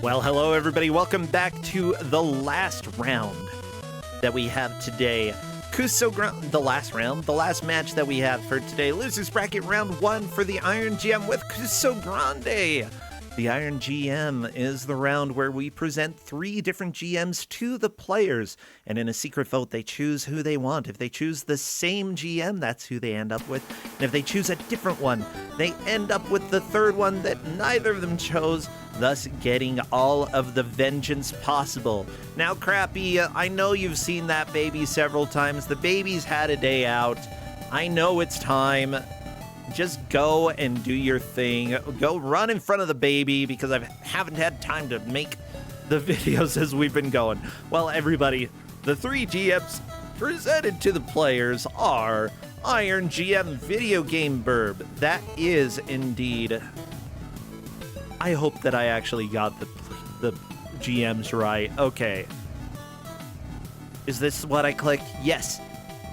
Well, hello everybody. Welcome back to the last round that we have today. The last match that we have for today. Losers Bracket Round 1 for the Iron GM with Kusogrand8. The Iron GM is the round where we present 3 different GMs to the players, and in a secret vote, they choose who they want. If they choose the same GM, that's who they end up with. And if they choose a different one, they end up with the third one that neither of them chose, thus getting all of the vengeance possible. Now, Crappy, I know you've seen that baby several times. The baby's had a day out. I know it's time. Just go and do your thing. Go run in front of the baby because I haven't had time to make the videos as we've been going. Well, everybody, the 3 GMs presented to the players are Iron GM Video Game Burb. That is indeed... I hope that I actually got the GMs right. Okay. Is this what I clicked? Yes.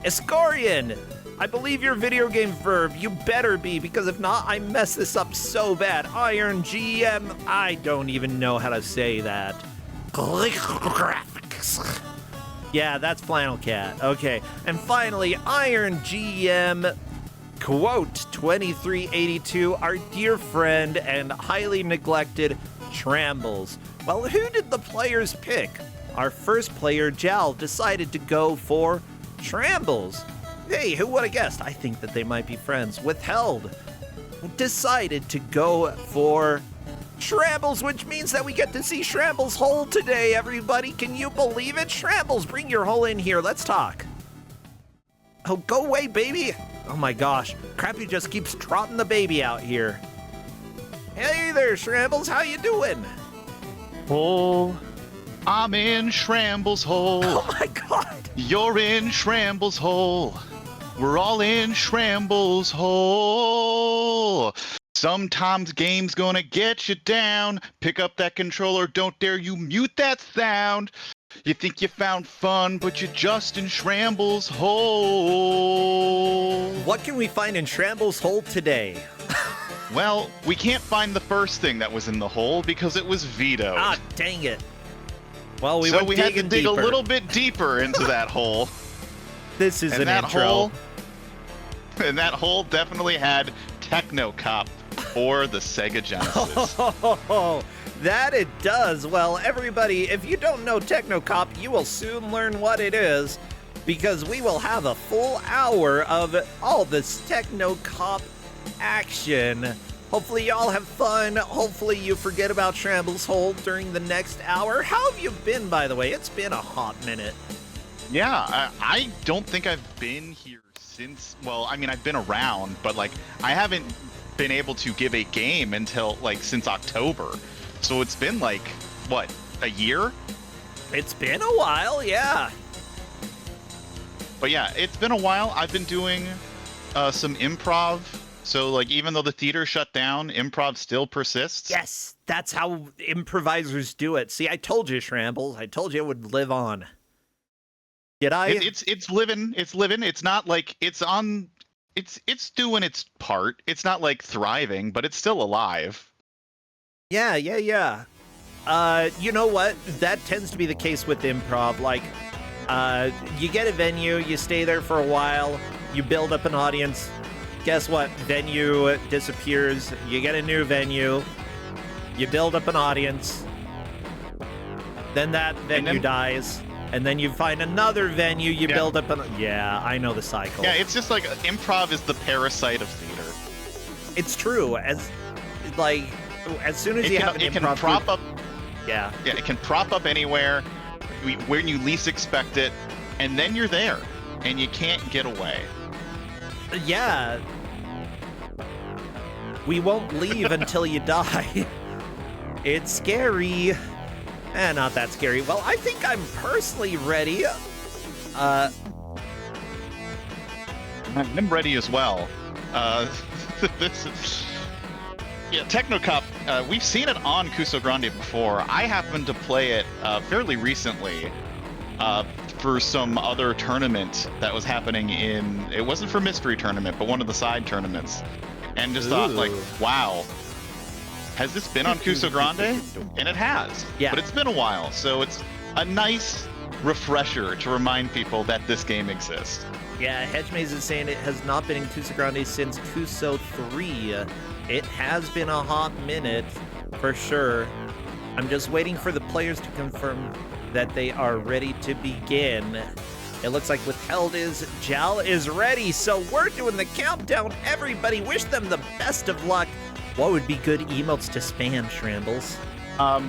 Escorian! I believe your video game verb. You better be, because if not, I mess this up so bad. Iron GM. I don't even know how to say that. Graphics. Yeah, that's Flannel Cat. Okay. And finally, Iron GM, quote, 2382, our dear friend and highly neglected Schrammbles. Well, who did the players pick? Our first player, Jal, decided to go for Schrammbles. Hey, who would have guessed? I think that they might be friends. Withhelde decided to go for Schrammbles, which means that we get to see Schrammbles' hole today, everybody. Can you believe it? Schrammbles, bring your hole in here. Let's talk. Oh, go away, baby. Oh my gosh. Crappy just keeps trotting the baby out here. Hey there, Schrammbles. How you doing? Oh, I'm in Schrammbles' hole. Oh my god. You're in Schrammbles' hole. We're all in Schrammbles' hole. Sometimes game's gonna get you down. Pick up that controller, don't dare you mute that sound. You think you found fun, but you're just in Schrammbles' hole. What can we find in Schrammbles' hole today? Well, we can't find the first thing that was in the hole because it was vetoed. Ah, dang it. Well, we had to dig deeper. a little bit deeper into that hole. This is and an that intro. And that hole definitely had Techno Cop for the Sega Genesis. Oh, that it does. Well, everybody, if you don't know Techno Cop, you will soon learn what it is, because we will have a full hour of all this Techno Cop action. Hopefully y'all have fun. Hopefully you forget about Schrammbles' hole during the next hour. How have you been, by the way? It's been a hot minute. Yeah, I don't think I've been here since, well, I mean, I've been around, but, like, I haven't been able to give a game until, like, since October. So it's been, like, what, a year? It's been a while, yeah. But yeah, it's been a while. I've been doing some improv. So, like, even though the theater shut down, improv still persists. Yes, that's how improvisers do it. See, I told you, Schrammbles. I told you it would live on. Did I? It's living. It's living. It's not like it's on. It's doing its part. It's not like thriving, but it's still alive. Yeah. You know what? That tends to be the case with improv. Like, you get a venue, you stay there for a while, you build up an audience. Guess what? Venue disappears. You get a new venue. You build up an audience. Then that venue dies. And then you find another venue. You build up an... Yeah, I know the cycle. Yeah, it's just like improv is the parasite of theater. It's true. As soon as you have an improv... It can prop up... Yeah. Yeah, it can prop up anywhere when you least expect it. And then you're there. And you can't get away. Yeah. We won't leave until you die. It's scary. Not that scary. Well, I think I'm personally ready. I'm ready as well. This is... Yeah, Techno Cop, we've seen it on Kusogrand8 before. I happened to play it fairly recently for some other tournament that was happening in... It wasn't for Mystery Tournament, but one of the side tournaments. And just thought, like, wow. has this been on Kusogrande? And it has. Yeah. But it's been a while, so it's a nice refresher to remind people that this game exists. Yeah, Hedgemaze is saying it has not been in Kusogrande since Kuso 3. It has been a hot minute, for sure. I'm just waiting for the players to confirm that they are ready to begin. It looks like Withhelde is, Jal is ready, so we're doing the countdown. Everybody, wish them the best of luck. What would be good emotes to spam, Schrammbles?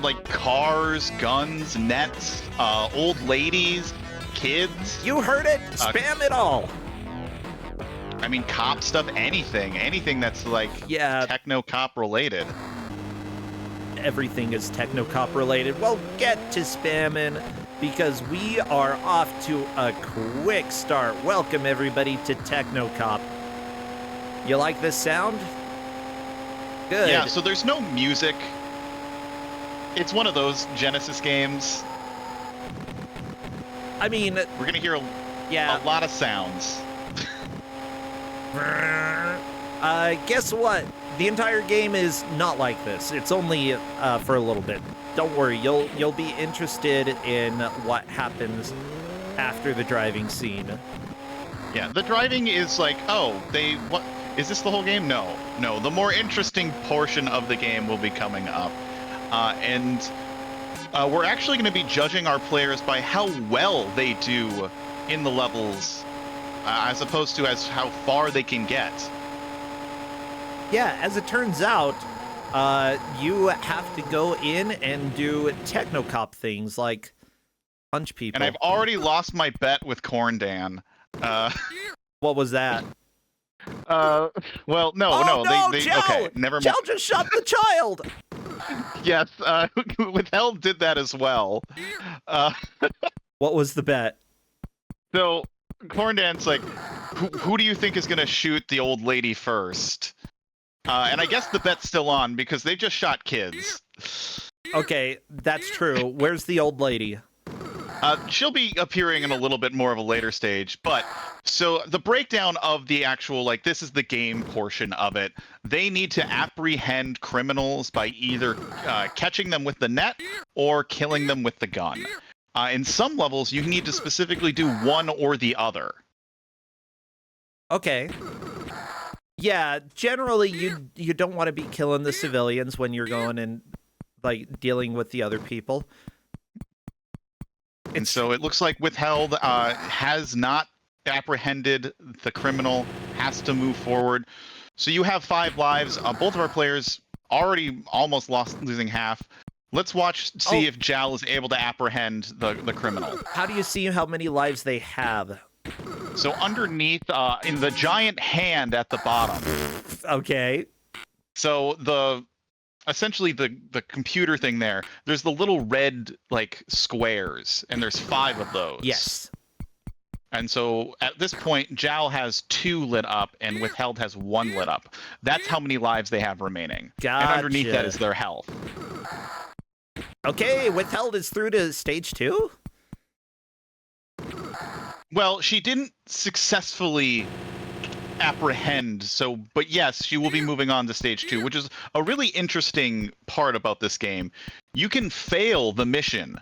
Like cars, guns, nets, old ladies, kids. You heard it. Spam it all. I mean, cop stuff, anything that's like Techno Cop related. Everything is Techno Cop related. Well, get to spamming because we are off to a quick start. Welcome everybody to Techno Cop. You like this sound? Good. Yeah, so there's no music. It's one of those Genesis games. I mean, we're gonna hear a lot of sounds. Guess what? The entire game is not like this. It's only for a little bit. Don't worry, you'll be interested in what happens after the driving scene. Yeah, the driving is like, what is this the whole game? No. The more interesting portion of the game will be coming up, and we're actually going to be judging our players by how well they do in the levels, as opposed to how far they can get. Yeah, as it turns out, you have to go in and do Techno Cop things like punch people. And I've already lost my bet with Corn Dan. What was that? Well, no, Jal! Okay, never mind. Jal just shot the child! Yes, Withhelde did that as well. What was the bet? So, Corn Dan's like, who do you think is going to shoot the old lady first? And I guess the bet's still on because they just shot kids. Okay, that's true. Where's the old lady? She'll be appearing in a little bit more of a later stage, but so the breakdown of the actual, like, this is the game portion of it. They need to apprehend criminals by either catching them with the net or killing them with the gun. In some levels, you need to specifically do one or the other. Okay. Yeah, generally you don't want to be killing the civilians when you're going and like dealing with the other people. And so it looks like Withhelde has not apprehended the criminal, has to move forward. So you have 5 lives. Both of our players already almost losing half. Let's see if Jal is able to apprehend the criminal. How do you see how many lives they have? So underneath, in the giant hand at the bottom. Okay. So essentially the computer thing there's the little red like squares, and there's 5 of those. Yes. And so at this point, Jal has 2 lit up and Withhelde has 1 lit up. That's how many lives they have remaining. Gotcha. And underneath that is their health. Okay, Withhelde is through to stage 2? Well, she didn't successfully apprehend, but yes, she will be moving on to stage 2, which is a really interesting part about this game. You can fail the mission,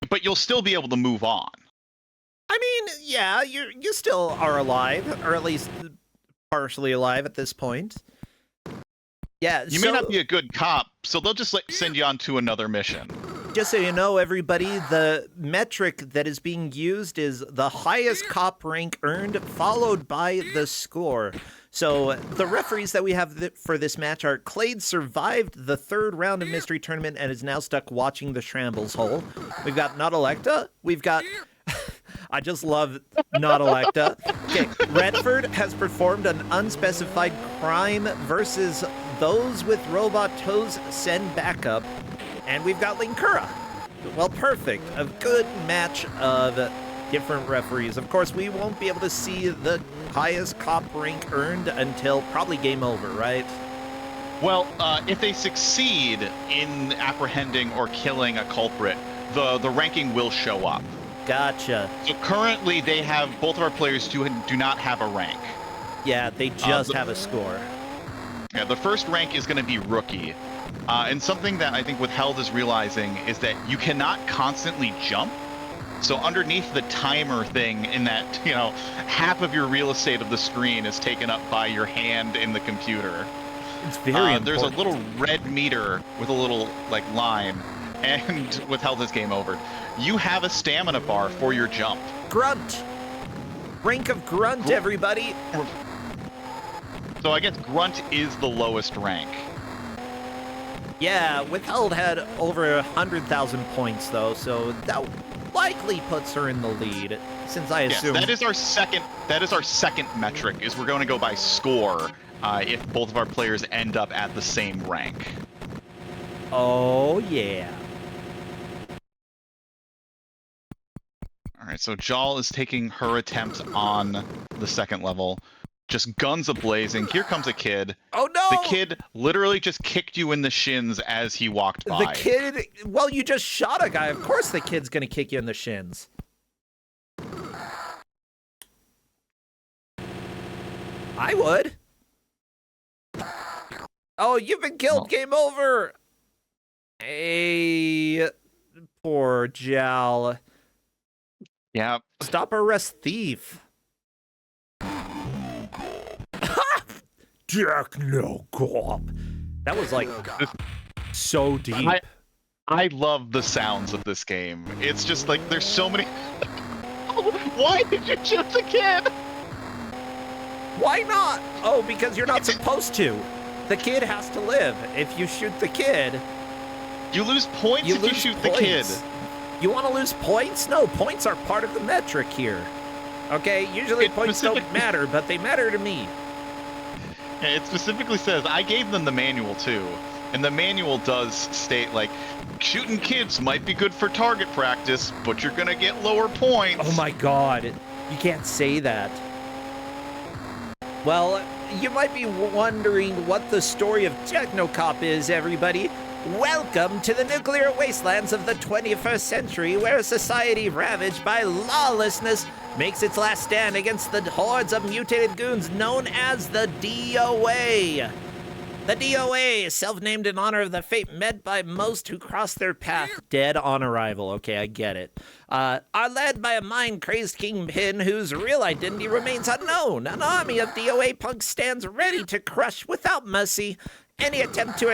but you'll still be able to move on. I mean, yeah, you still are alive, or at least partially alive at this point. Yeah, you may not be a good cop, so they'll just send you on to another mission. Just so you know, everybody, the metric that is being used is the highest cop rank earned, followed by the score. So the referees that we have for this match are Clade survived the 3rd round of Mystery Tournament and is now stuck watching the Schrammbles hole. We've got Not Electa. We've got... I just love Not Electa. Okay, Redford has performed an unspecified crime versus those with robot toes send backup. And we've got Linkura. Well, perfect. A good match of different referees. Of course, we won't be able to see the highest cop rank earned until probably game over, right? Well, if they succeed in apprehending or killing a culprit, the ranking will show up. Gotcha. So currently, they have both of our players do not have a rank. Yeah, they just have a score. Yeah, the first rank is going to be rookie. And something that I think Withhelde is realizing is that you cannot constantly jump. So underneath the timer thing in that, half of your real estate of the screen is taken up by your hand in the computer. It's very important. There's a little red meter with a little, line, and Withhelde is game over. You have a stamina bar for your jump. Grunt! Rank of Grunt, everybody! So I guess Grunt is the lowest rank. Yeah, Withhelde had over 100,000 points, though, so that likely puts her in the lead, since I assume... Yes, that is our second metric, is we're going to go by score if both of our players end up at the same rank. Oh, yeah. All right, so Jal is taking her attempt on the second level. Just guns a-blazing. Here comes a kid. Oh, no! The kid literally just kicked you in the shins as he walked by. The kid... Well, you just shot a guy. Of course the kid's gonna kick you in the shins. I would. Oh, you've been killed. Game over. Hey, poor Jal. Yeah. Stop arrest thief. Techno Cop. That was so deep. I love the sounds of this game. It's just there's so many. Why did you shoot the kid? Why not? Oh, because you're not supposed to. The kid has to live. If you shoot the kid, you lose points if you shoot the kid. You want to lose points? No, points are part of the metric here. Okay, usually points don't matter, but they matter to me. Yeah, it specifically says, I gave them the manual too, and the manual does state, shooting kids might be good for target practice, but you're gonna get lower points. Oh my god, you can't say that. Well, you might be wondering what the story of Techno Cop is, everybody. Welcome to the nuclear wastelands of the 21st century, where a society ravaged by lawlessness makes its last stand against the hordes of mutated goons known as the DOA. The DOA, self-named in honor of the fate met by most who cross their path, dead on arrival. Okay, I get it. Are led by a mind-crazed kingpin whose real identity remains unknown. An army of DOA punks stands ready to crush without mercy any attempt to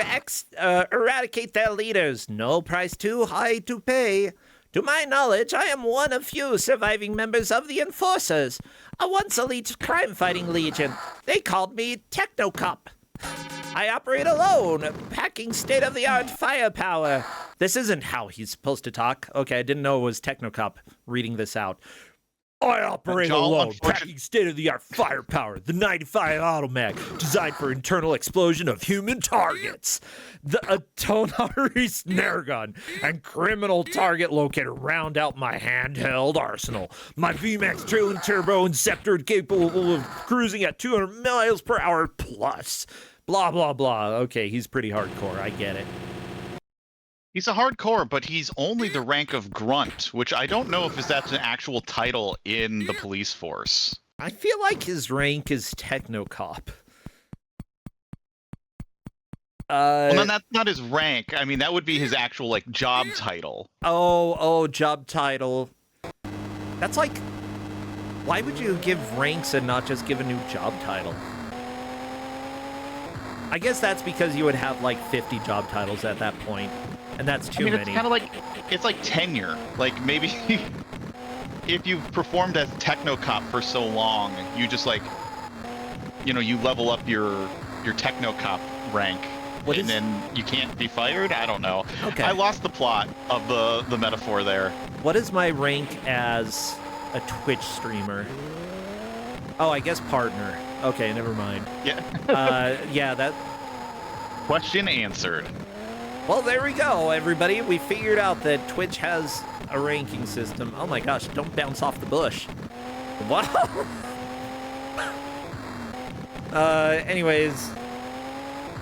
eradicate their leaders. No price too high to pay. To my knowledge, I am one of few surviving members of the Enforcers, a once elite crime-fighting legion. They called me Techno Cop. I operate alone, packing state-of-the-art firepower. This isn't how he's supposed to talk. Okay, I didn't know it was Techno Cop reading this out. I operate alone, packing state-of-the-art firepower, the 95 Automag, designed for internal explosion of human targets. The Atonari snare gun and criminal target locator round out my handheld arsenal. My VMAX trailing turbo inceptor capable of cruising at 200 miles per hour plus. Blah, blah, blah. Okay, he's pretty hardcore. I get it. He's a hardcore, but he's only the rank of Grunt, which I don't know if that's an actual title in the police force. I feel like his rank is Techno Cop. Well, then that's not his rank. I mean, that would be his actual, job title. Oh, job title. That's why would you give ranks and not just give a new job title? I guess that's because you would have 50 job titles at that point, and that's too many. It's kind of it's like tenure. Maybe if you've performed as Techno Cop for so long, you just you level up your Techno Cop rank, and then you can't be fired. I don't know. Okay. I lost the plot of the metaphor there. What is my rank as a Twitch streamer? Oh, I guess partner. Okay, never mind. Yeah. Yeah, that... Question answered. Well, there we go, everybody. We figured out that Twitch has a ranking system. Oh my gosh, don't bounce off the bush. Wow. Anyways,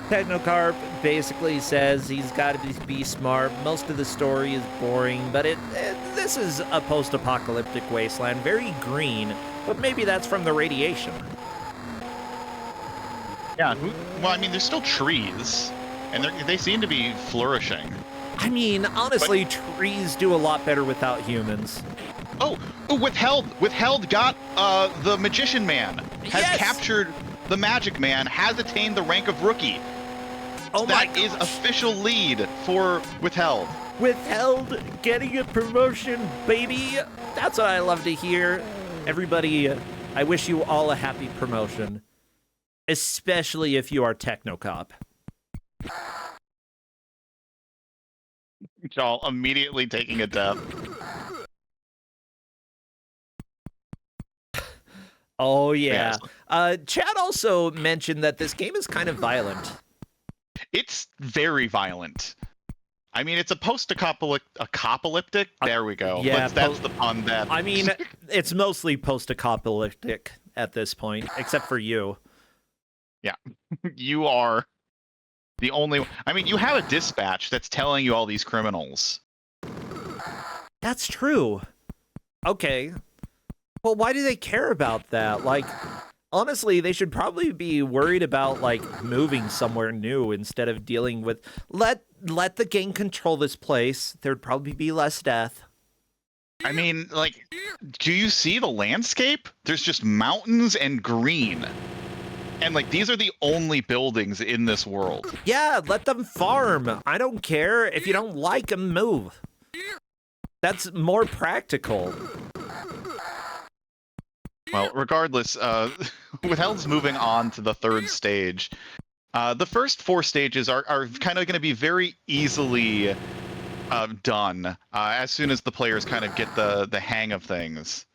Technocarp basically says he's got to be smart. Most of the story is boring, but this is a post-apocalyptic wasteland, very green, but maybe that's from the radiation. Yeah, well, I mean, there's still trees. and they seem to be flourishing. I mean, honestly, trees do a lot better without humans. Oh, Withhelde got the Magician Man, has captured the Magic Man, has attained the rank of Rookie. Oh my gosh. That is official lead for Withhelde. Withhelde getting a promotion, baby. That's what I love to hear. Everybody, I wish you all a happy promotion, especially if you are Techno Cop. Y'all immediately taking a death. Oh, yeah. Chad also mentioned that this game is kind of violent. It's very violent. I mean, it's a post-apocalyptic. There we go. Yeah, that's the pun. That I mean, it's mostly post-apocalyptic at this point, except for you. Yeah, you are the only. I mean, you have a dispatch that's telling you all these criminals. That's true. Okay. Well, why do they care about that? Like, honestly, they should probably be worried about, like, moving somewhere new instead of dealing with... Let the game control this place. There'd probably be less death. I mean, like, do you see the landscape? There's just mountains and green. And, like, these are the only buildings in this world. Yeah, let them farm. I don't care. If you don't like them, move. That's more practical. Well, regardless, Withhelde's moving on to the third stage. The first 4 stages are kind of going to be very easily done as soon as the players kind of get the hang of things.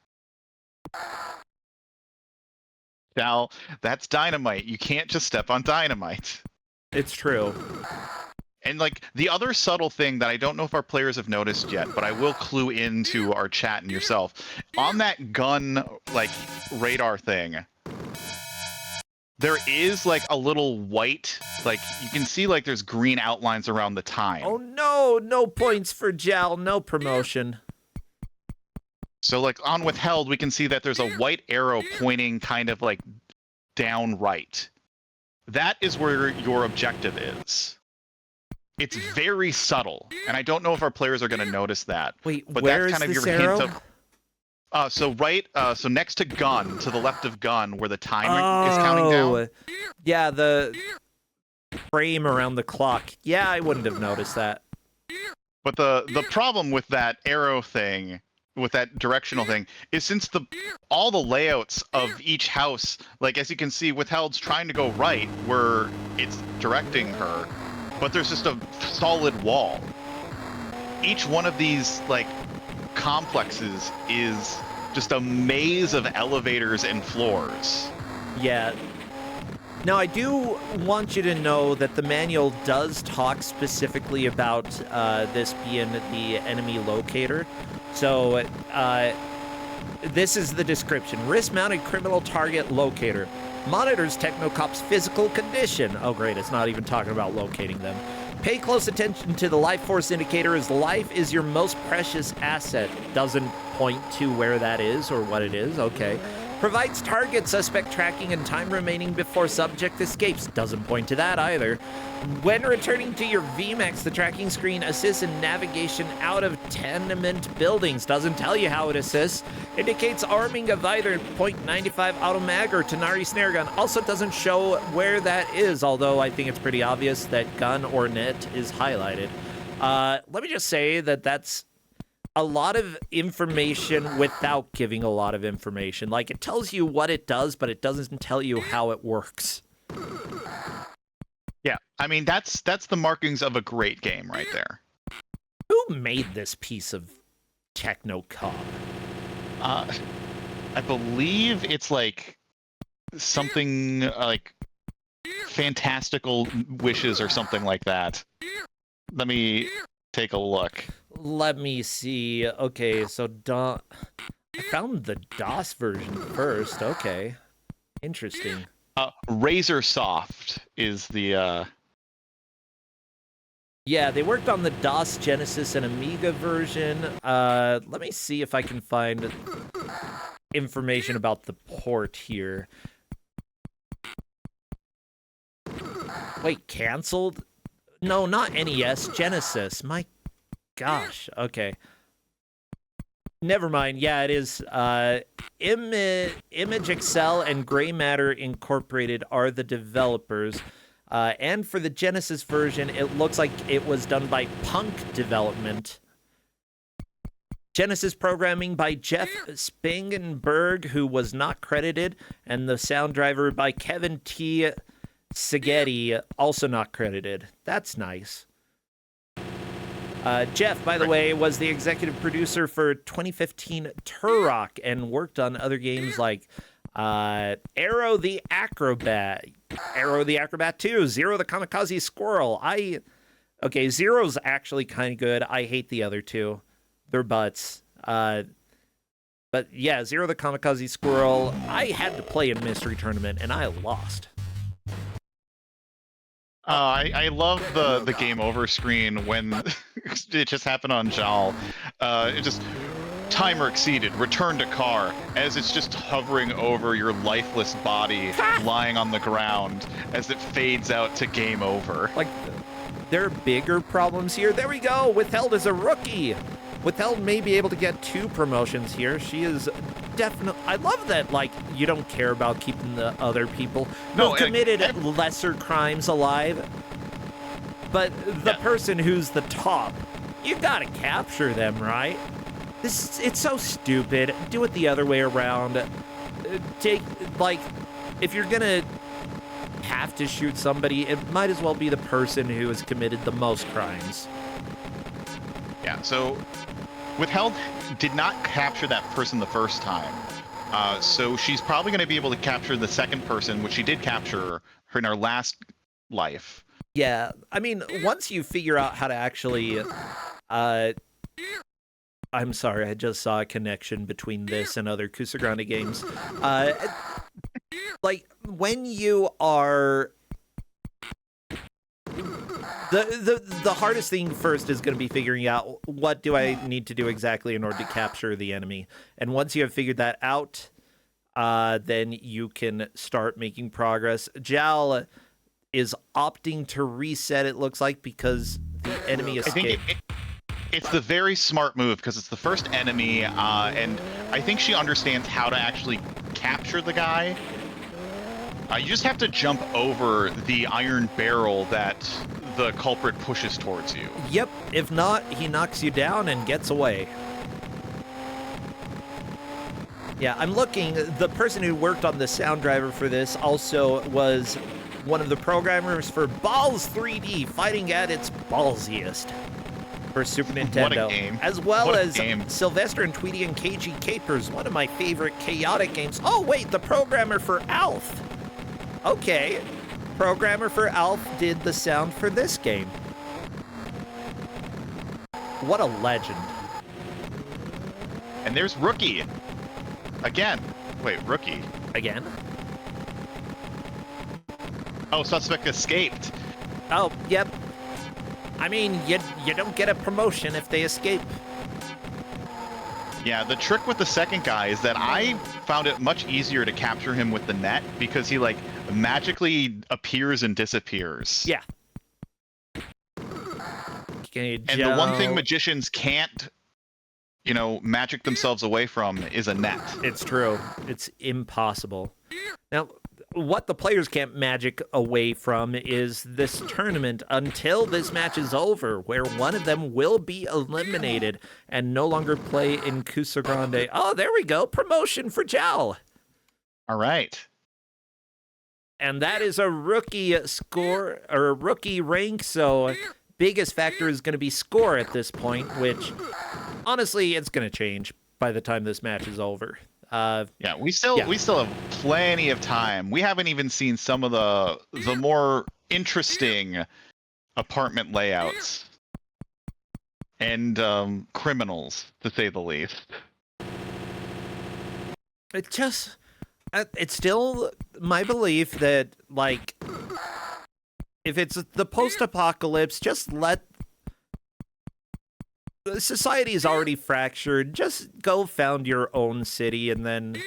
Now, that's dynamite. You can't just step on dynamite. It's true. And, like, the other subtle thing that I don't know if our players have noticed yet, but I will clue into our chat and yourself. On that gun, like, radar thing, there is, like, a little white, like, you can see, like, there's green outlines around the time. Oh, no. No points for Jal. No promotion. So, like, on Withhelde, we can see that there's a white arrow pointing kind of, like, down right. That is where your objective is. It's very subtle, and I don't know if our players are going to notice that. Wait, but where that's kind is of this your arrow? hint of. So next to gun, to the left of gun, where the timer is counting down. Yeah, the frame around the clock. Yeah, I wouldn't have noticed that. But the problem with that arrow thing, with that directional thing, is since all the layouts of each house, like as you can see, Withhelde's trying to go right where it's directing her. But there's just a solid wall. Each one of these, like, complexes is just a maze of elevators and floors. Yeah. Now, I do want you to know that the manual does talk specifically about this being the enemy locator. So, this is the description. Wrist-mounted criminal target locator. Monitors Techno Cop's physical condition. Oh, great. It's not even talking about locating them. Pay close attention to the life force indicator, as life is your most precious asset. Doesn't point to where that is or what it is. Okay. Provides target suspect tracking and time remaining before subject escapes. Doesn't point to that either. When returning to your VMAX, the tracking screen assists in navigation out of tenement buildings. Doesn't tell you how it assists. Indicates arming of either .95 automag or Tenari snare gun. Also doesn't show where that is, although I think it's pretty obvious that gun or net is highlighted. Let me just say that that's a lot of information without giving a lot of information. Like, it tells you what it does, but it doesn't tell you how it works. Yeah, I mean, that's the markings of a great game right there. Who made this piece of Techno Cop? I believe it's like something like Fantastical Wishes or something like that. Let me take a look. Let me see. Okay, so I found the DOS version first. Okay. Interesting. Razor Soft is the Yeah, they worked on the DOS, Genesis, and Amiga version. Let me see if I can find information about the port here. Wait, canceled? No, not NES, Genesis. My gosh. Okay. Never mind. Yeah, it is. Image Excel and Gray Matter Incorporated are the developers. And for the Genesis version, it looks like it was done by Punk Development. Genesis programming by Jeff Spangenberg, who was not credited, and the sound driver by Kevin T. Seghetti, also not credited. That's nice. Jeff, by the way, was the executive producer for 2015 Turok and worked on other games like Arrow the Acrobat 2, Zero the Kamikaze Squirrel. Okay, Zero's actually kind of good. I hate the other two. They're butts. But yeah, Zero the Kamikaze Squirrel, I had to play in Mystery Tournament, and I lost. I love the game over screen when it just happened on Jal. It just, timer exceeded, return to car, as it's just hovering over your lifeless body lying on the ground as it fades out to game over. Like, there are bigger problems here. There we go. Withhelde is a rookie. Withhelde may be able to get 2 promotions here. She is definitely... I love that, like, you don't care about keeping the other people who committed lesser crimes alive. But the person who's the top, you gotta capture them, right? It's so stupid. Do it the other way around. If you're gonna have to shoot somebody, it might as well be the person who has committed the most crimes. Yeah, so Withhelde did not capture that person the first time. So she's probably going to be able to capture the second person, which she did capture her in her last life. Yeah, I mean, once you figure out how to actually... I'm sorry, I just saw a connection between this and other Kusogrand8 games. Like, when you are... The hardest thing first is going to be figuring out what do I need to do exactly in order to capture the enemy. And once you have figured that out, then you can start making progress. Jal is opting to reset, it looks like, because the enemy escaped. It's the very smart move because it's the first enemy, and I think she understands how to actually capture the guy. You just have to jump over the iron barrel that the culprit pushes towards you. Yep, if not, he knocks you down and gets away. Yeah, I'm looking. The person who worked on the sound driver for this also was one of the programmers for Balls 3D, fighting at its ballsiest for Super Nintendo. What a game. As well What a as game. Sylvester and Tweety and KG Capers, one of my favorite chaotic games. Oh, wait, the programmer for Alf. Okay. Programmer for Alf did the sound for this game. What a legend. And there's Rookie. Again. Wait, Rookie. Again? Oh, suspect escaped. Oh, yep. I mean, you don't get a promotion if they escape. Yeah, the trick with the second guy is that I found it much easier to capture him with the net because he, like, magically appears and disappears. Yeah. Okay, and the one thing magicians can't, magic themselves away from is a net. It's true. It's impossible. Now, what the players can't magic away from is this tournament until this match is over, where one of them will be eliminated and no longer play in Kusogrand8. Oh, there we go. Promotion for Jal. All right. And that is a rookie score, or a rookie rank, so biggest factor is going to be score at this point, which, honestly, it's going to change by the time this match is over. Yeah, we still have plenty of time. We haven't even seen some of the more interesting apartment layouts and criminals, to say the least. It's still my belief that, like, if it's the post-apocalypse, just let... Society is already fractured. Just go found your own city and then,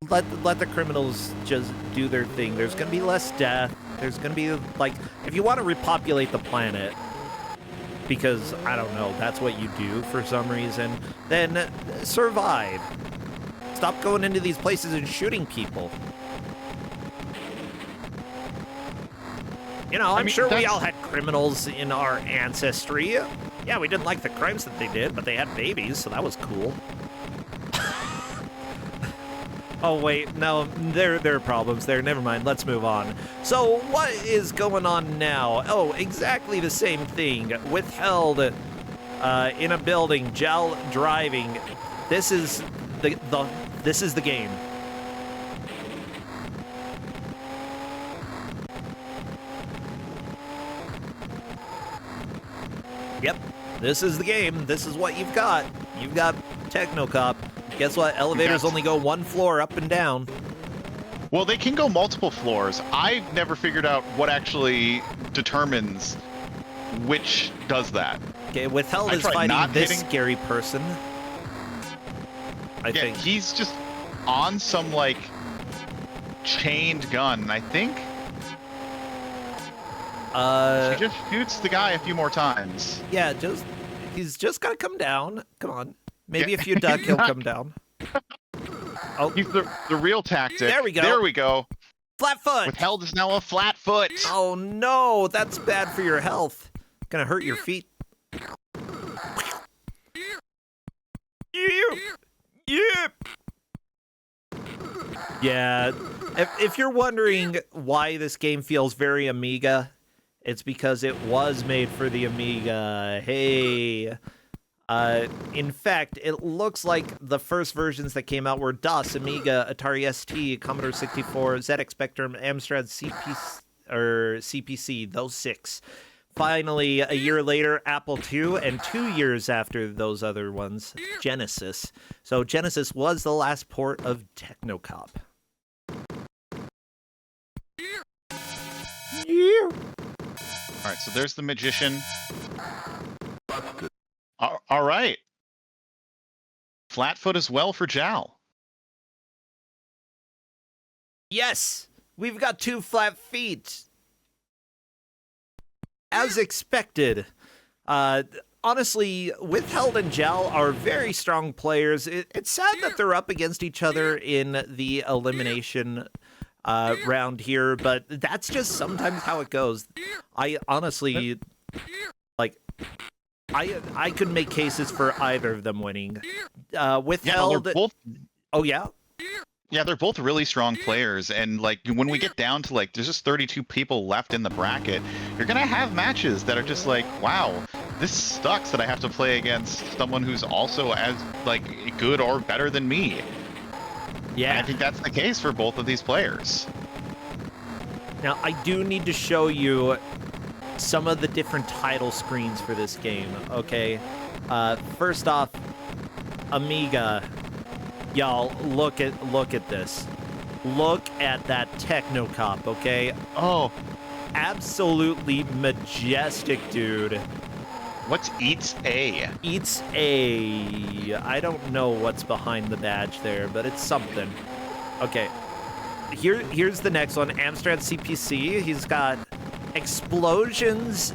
let the criminals just do their thing. There's gonna be less death. There's gonna be, like, if you want to repopulate the planet, because, I don't know, that's what you do for some reason, then survive. Stop going into these places and shooting people. You know, I'm sure we all had criminals in our ancestry. Yeah, we didn't like the crimes that they did, but they had babies, so that was cool. Oh, wait, no, there are problems there. Never mind, let's move on. So, what is going on now? Oh, exactly the same thing. Withheld in a building, Gel driving. This is this is the game. Yep, this is the game. This is what you've got. You've got Techno Cop. Guess what? Elevators only go one floor up and down. Well, they can go multiple floors. I've never figured out what actually determines which does that. Okay, Withheld is fighting this scary person. I think he's just on some, like, chained gun, I think. He just shoots the guy a few more times. Yeah, he's just gotta come down. Come on. Maybe if you duck, he'll come down. Oh, he's the real tactic. There we go. There we go. Flat foot. Withheld is now a flat foot. Oh no, that's bad for your health. Gonna hurt your feet. Yeah. If you're wondering why this game feels very Amiga, it's because it was made for the Amiga. Hey. In fact, it looks like the first versions that came out were DOS, Amiga, Atari ST, Commodore 64, ZX Spectrum, Amstrad CPC, those 6. Finally, a year later, Apple II, and 2 years after those other ones, Genesis. So Genesis was the last port of Techno Cop. Yeah. All right, so there's the magician. All right. Flatfoot as well for Jal. Yes, we've got 2 flat feet. As expected. Honestly, Withheld and Jal are very strong players. It's sad that they're up against each other in the elimination round here, but that's just sometimes how it goes. I honestly, like, I could make cases for either of them winning. Withheld. Yeah, oh yeah. Yeah, they're both really strong players, and like when we get down to like there's just 32 people left in the bracket, you're gonna have matches that are just like, wow, this sucks that I have to play against someone who's also as like good or better than me. Yeah, and I think that's the case for both of these players. Now I do need to show you some of the different title screens for this game. Okay, first off, Amiga. Y'all, look at this. Look at that Techno Cop, okay? Oh. Absolutely majestic, dude. What's Eats A? Eats A. I don't know what's behind the badge there, but it's something. Okay. Here's the next one. Amstrad CPC. He's got explosions.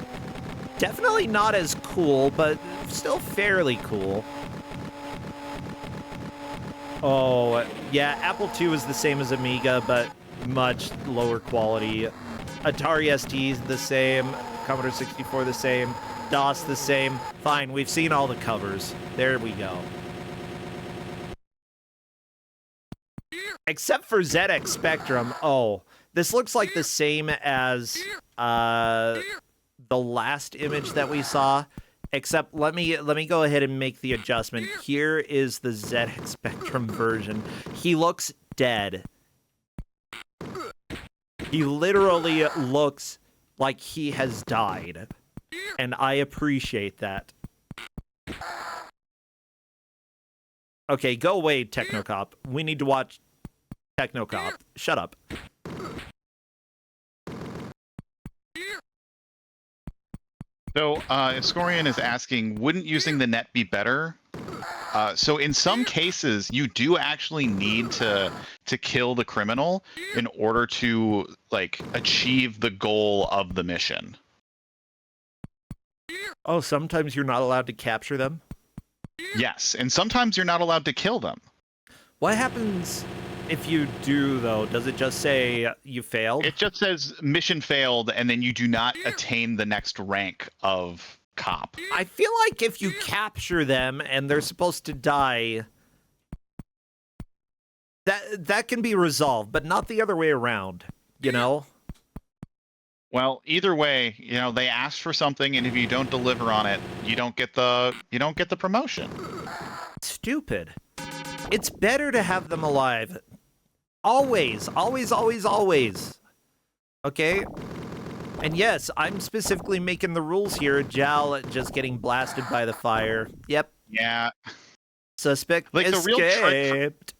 Definitely not as cool, but still fairly cool. Oh, yeah, Apple II is the same as Amiga, but much lower quality. Atari ST is the same, Commodore 64 the same, DOS the same. Fine, we've seen all the covers. There we go. Except for ZX Spectrum. Oh, this looks like the same as the last image that we saw. Except let me go ahead and make the adjustment. Here is the ZX Spectrum version. He looks dead. He literally looks like he has died. And I appreciate that. Okay, go away, Techno Cop. We need to watch Techno Cop. Shut up. So, Iscorian is asking, wouldn't using the net be better? So in some cases, you do actually need to kill the criminal in order to like achieve the goal of the mission. Oh, sometimes you're not allowed to capture them? Yes, and sometimes you're not allowed to kill them. What happens if you do, though? Does it just say you failed? It just says mission failed, and then you do not attain the next rank of cop. I feel like if you capture them and they're supposed to die, that can be resolved, but not the other way around, you know? Well, either way, you know, they ask for something, and if you don't deliver on it, you don't get the promotion. Stupid. It's better to have them alive. Always, always, always, always. Okay? And yes, I'm specifically making the rules here. Jal just getting blasted by the fire. Yep. Yeah. Suspect Like escaped.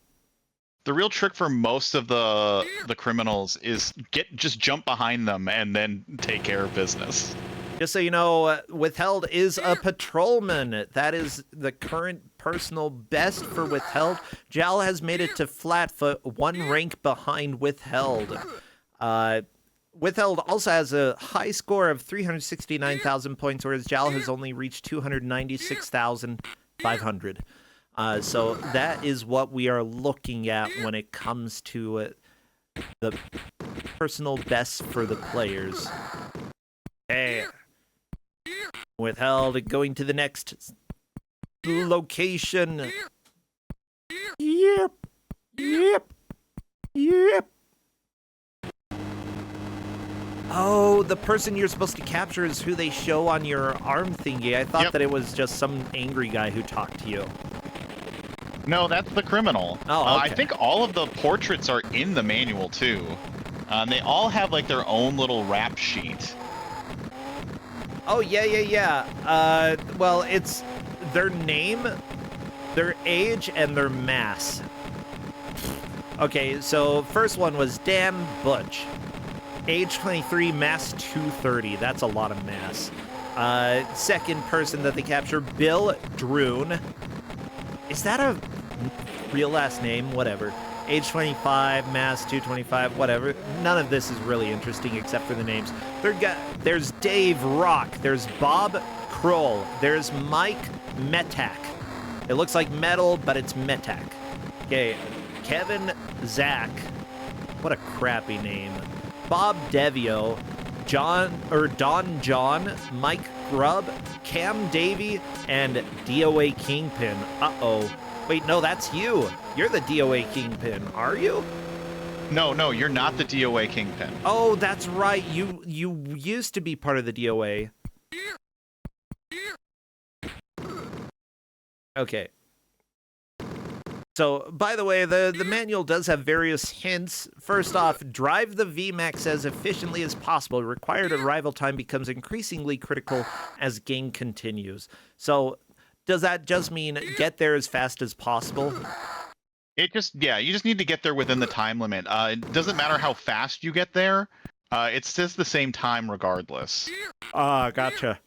The real trick for most of the criminals is just jump behind them and then take care of business. Just so you know, Withhelde is a patrolman. That is the current personal best for Withhelde. Jal has made it to Flatfoot, one rank behind Withhelde. Withhelde also has a high score of 369,000 points, whereas Jal has only reached 296,500. So that is what we are looking at when it comes to the personal best for the players. Hey, Withhelde going to the next location. Yep, yep, yep. Oh, the person you're supposed to capture is who they show on your arm thingy. I thought that it was just some angry guy who talked to you. No, that's the criminal. Oh, okay. I think all of the portraits are in the manual too. They all have like their own little rap sheet. Oh, yeah. Well, it's their name, their age, and their mass. Okay, so first one was Dan Butch. Age 23, mass 230. That's a lot of mass. Second person that they capture, Bill Droon. Is that a real last name? Whatever. Age 25, mass 225, whatever. None of this is really interesting except for the names. There's Dave Rock. There's Bob Kroll. There's Mike Metak. It looks like metal, but it's Metak. Okay, Kevin Zach. What a crappy name. Bob Devio. Don John. Mike Grubb. Cam Davey. And DOA Kingpin. Uh-oh. Wait, no, that's you. You're the DOA Kingpin, are you? No, you're not the DOA Kingpin. Oh, that's right. You used to be part of the DOA. Okay. So, by the way, the manual does have various hints. First off, drive the VMAX as efficiently as possible. Required arrival time becomes increasingly critical as game continues. So, does that just mean get there as fast as possible? You just need to get there within the time limit. It doesn't matter how fast you get there. It says the same time regardless. Ah, gotcha.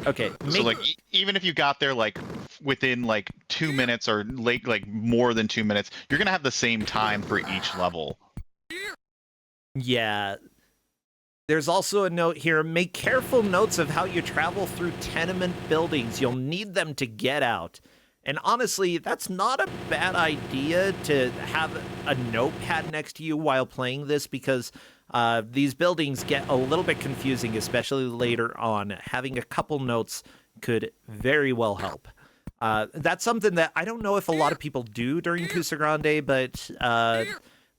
Okay. So like even if you got there like within like 2 minutes or like more than 2 minutes, you're gonna have the same time for each level. Yeah. There's also a note here. Make careful notes of how you travel through tenement buildings. You'll need them to get out. And honestly, that's not a bad idea to have a notepad next to you while playing this, because these buildings get a little bit confusing, especially later on. Having a couple notes could very well help. That's something that I don't know if a lot of people do during Kusogrand8, but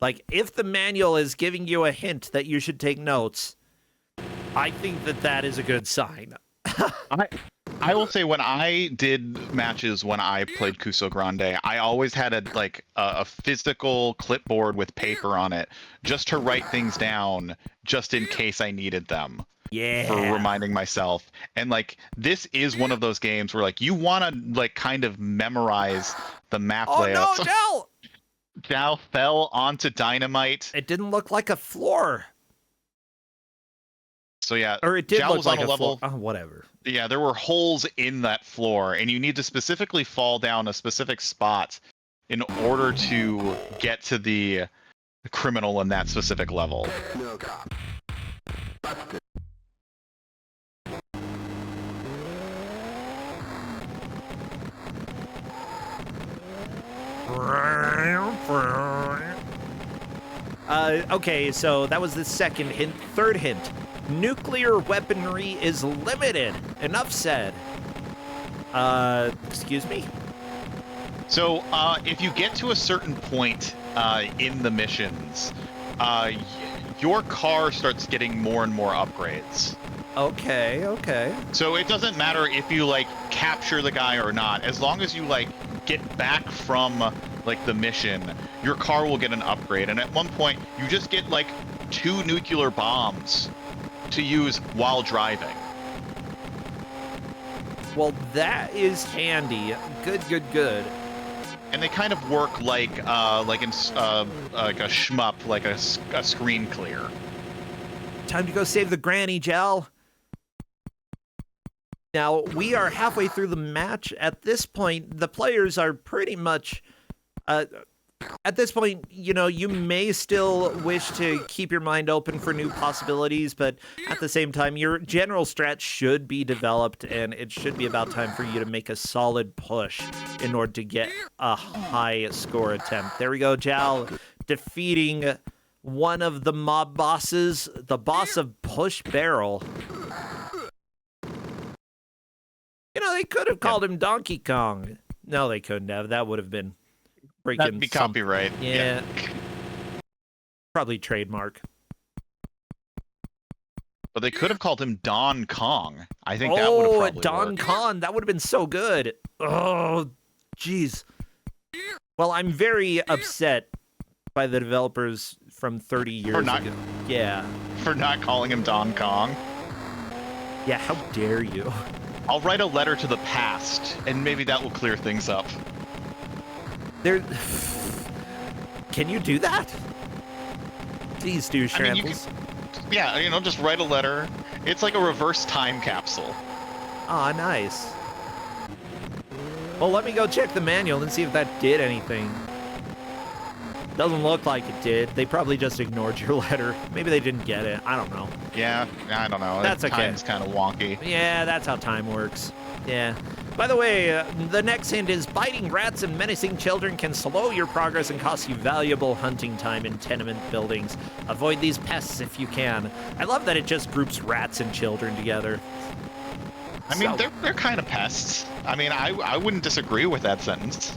like if the manual is giving you a hint that you should take notes, I think that is a good sign. I will say when I did matches when I played Kusogrand8, I always had a physical clipboard with paper on it just to write things down just in case I needed them. Yeah. For reminding myself. And like this is one of those games where like you want to like kind of memorize the map layout. Oh no, Jal! Jal fell onto dynamite. It didn't look like a floor. So yeah, Or it did Zhao look was like on a a level. floor. Oh, whatever. Yeah, there were holes in that floor, and you need to specifically fall down a specific spot in order to get to the criminal in that specific level. Okay, so that was the second hint. Third hint. Nuclear weaponry is limited. Enough said. Excuse me? So, if you get to a certain point in the missions, your car starts getting more and more upgrades. Okay, okay. So it doesn't matter if you, like, capture the guy or not. As long as you, like, get back from, like, the mission, your car will get an upgrade. And at one point, you just get, like, 2 nuclear bombs to use while driving. Well, that is handy. Good, good, good. And they kind of work like a shmup, like a screen clear. Time to go save the granny, Gel. Now, we are halfway through the match. At this point, the players are pretty much... at this point, you know, you may still wish to keep your mind open for new possibilities, but at the same time, your general strat should be developed, and it should be about time for you to make a solid push in order to get a high score attempt. There we go, Jal, defeating one of the mob bosses, the boss of Push Barrel. You know, they could have called him Donkey Kong. No, they couldn't have. That would have been breaking That'd be copyright. Yeah. Probably trademark. But they could have called him Don Kong. I think that would have probably Don worked. Kong. That would have been so good. Oh, jeez. Well, I'm very upset by the developers from 30 years ago. Yeah. For not calling him Don Kong. Yeah, how dare you? I'll write a letter to the past, and maybe that will clear things up. There. Can you do that? Please do, I mean, Schrammbles. Yeah, you know, just write a letter. It's like a reverse time capsule. Ah, nice. Well, let me go check the manual and see if that did anything. Doesn't look like it did. They probably just ignored your letter. Maybe they didn't get it. I don't know. Yeah, I don't know. That's okay. Time's kind of wonky. Yeah, that's how time works. Yeah. By the way, the next hint is biting rats and menacing children can slow your progress and cost you valuable hunting time in tenement buildings. Avoid these pests if you can. I love that it just groups rats and children together. I mean, they're kind of pests. I mean, I wouldn't disagree with that sentence.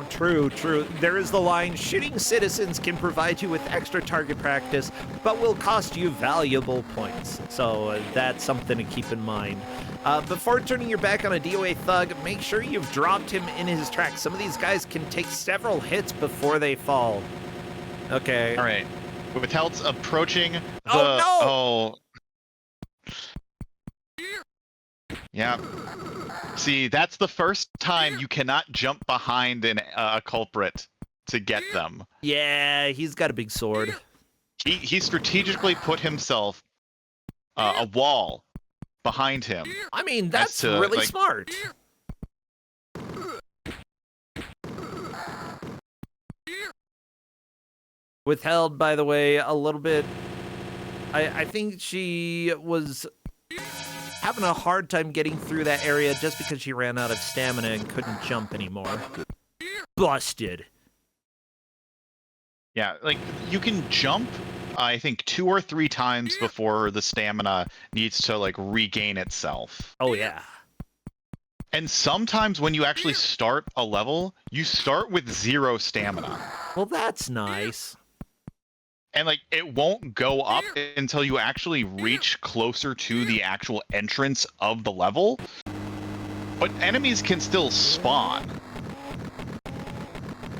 True, true. There is the line, shooting citizens can provide you with extra target practice, but will cost you valuable points. So that's something to keep in mind. Before turning your back on a DOA thug, make sure you've dropped him in his tracks. Some of these guys can take several hits before they fall. Okay. All right. Withhelde's approaching the... Oh, no! Yeah. See, that's the first time you cannot jump behind a culprit to get them. Yeah, he's got a big sword. He strategically put himself a wall behind him. I mean, that's really smart. Withheld, by the way, a little bit. I think she was having a hard time getting through that area just because she ran out of stamina and couldn't jump anymore. Busted. Yeah, like, you can jump, I think, 2 or 3 times before the stamina needs to, like, regain itself. Oh, yeah. And sometimes when you actually start a level, you start with 0 stamina. Well, that's nice. And, like, it won't go up until you actually reach closer to the actual entrance of the level. But enemies can still spawn.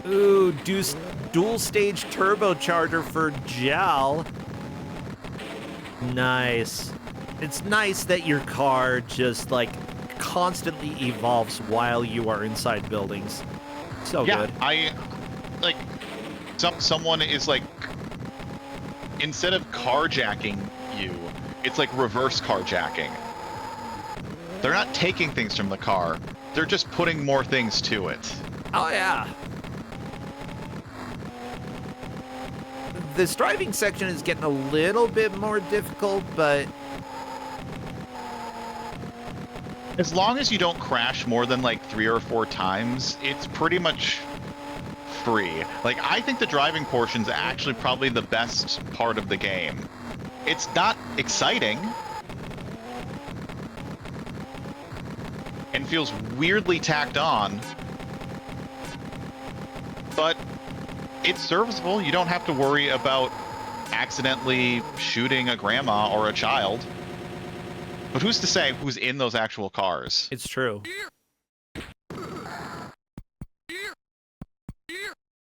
Ooh, dual stage turbocharger for Jal. Nice. It's nice that your car just, like, constantly evolves while you are inside buildings. So good. Like, someone is, like, instead of carjacking you, It's like reverse carjacking. They're not taking things from the car. They're just putting more things to it. Oh, yeah. This driving section is getting a little bit more difficult, but... As long as you don't crash more than like 3 or 4 times, it's pretty much free. Like, I think the driving portion's actually probably the best part of the game. It's not exciting. And feels weirdly tacked on. But it's serviceable. You don't have to worry about accidentally shooting a grandma or a child. But who's to say who's in those actual cars? It's true.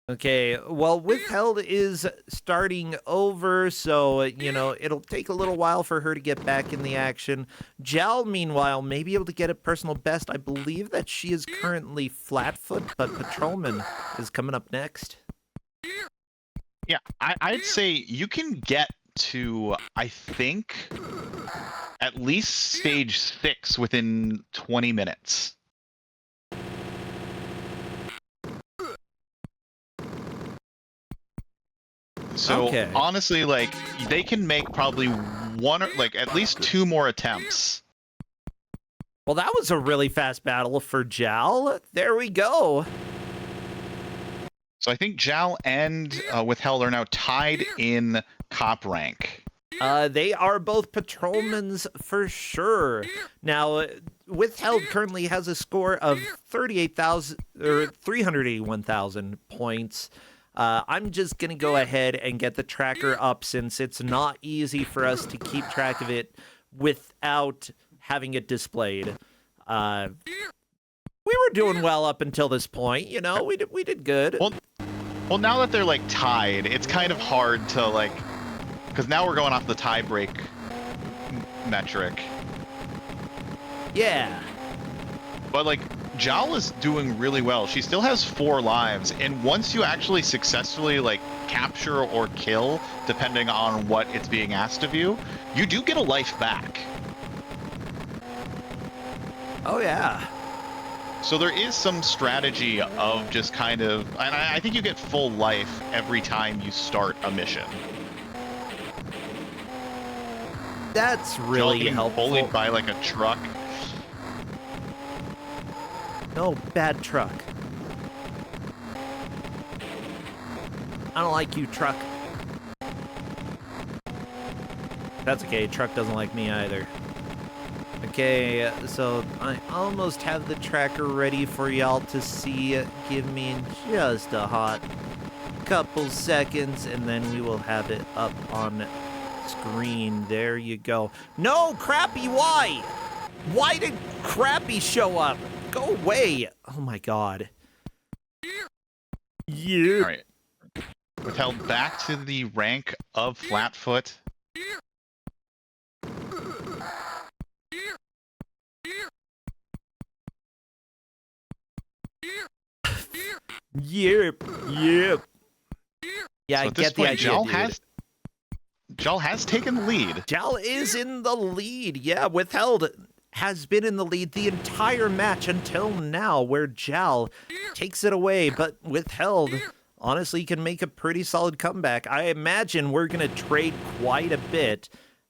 Okay, well, Withhelde is starting over, so, you know, it'll take a little while for her to get back in the action. Jal, meanwhile, may be able to get a personal best. I believe that she is currently flatfoot, but Patrolman is coming up next. Yeah, I'd say you can get to, I think, at least stage 6 within 20 minutes. So Okay. honestly, like, they can make probably one or like at least 2 more attempts. Well, that was a really fast battle for Jal. There we go. So I think Jal and Withhelde are now tied in cop rank. They are both patrolmans for sure. Now, Withhelde currently has a score of 38,000 or 381,000 points. I'm just going to go ahead and get the tracker up since it's not easy for us to keep track of it without having it displayed. We were doing well up until this point, you know, we did good. Well, now that they're like tied, it's kind of hard to like, because now we're going off the tie break metric. Yeah. But like, Jal is doing really well. She still has 4 lives, and once you actually successfully like capture or kill, depending on what it's being asked of you, you do get a life back. Oh yeah. So there is some strategy of just kind of, and I think you get full life every time you start a mission. That's really getting helpful. bullied by like a truck. No, bad truck. I don't like you, truck. That's okay, truck doesn't like me either. Okay, so I almost have the tracker ready for y'all to see. Give me just a hot couple seconds, and then we will have it up on screen. There you go. No, Crappy, why? Why did Crappy show up? Go away. Oh my god. Yeah. All right. Withheld back to the rank of Flatfoot. Yep. Yep. Yeah, So I at this get the point, idea, Jal has taken the lead. Jal is in the lead. Yeah, Withhelde has been in the lead the entire match until now, where Jal takes it away, but Withhelde honestly can make a pretty solid comeback. I imagine we're going to trade quite a bit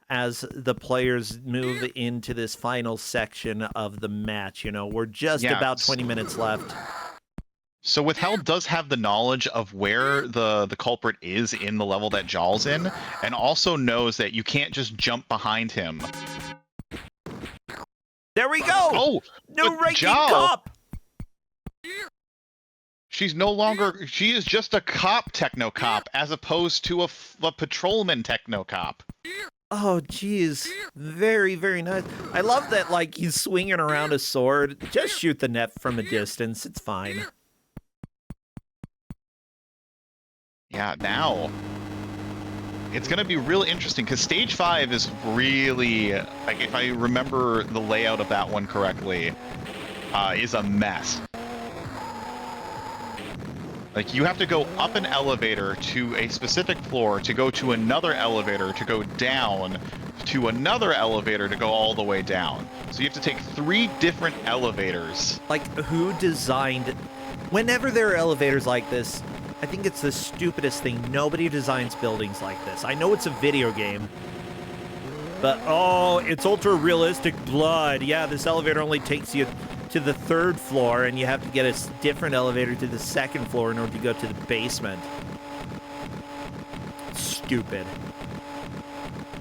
as the players move into this final section of the match. You know, we're just about 20 minutes left. So Withhelde does have the knowledge of where the culprit is in the level that Jal's in, and also knows that you can't just jump behind him. There we go! Oh! New ranking Jal, cop! she's no longer... She is just a cop Techno Cop, as opposed to a patrolman Techno Cop. Oh, geez. Very, very nice. I love that, like, he's swinging around a sword. Just shoot the net from a distance. It's fine. Yeah, now it's going to be real interesting because stage 5 is really, like, if I remember the layout of that one correctly, is a mess. Like, you have to go up an elevator to a specific floor to go to another elevator to go down to another elevator to go all the way down. So you have to take 3 different elevators. Like, who designed... Whenever there are elevators like this, I think it's the stupidest thing. Nobody designs buildings like this. I know it's a video game, but, oh, it's ultra-realistic blood. Yeah, this elevator only takes you to the 3rd floor, and you have to get a different elevator to the 2nd floor in order to go to the basement. Stupid.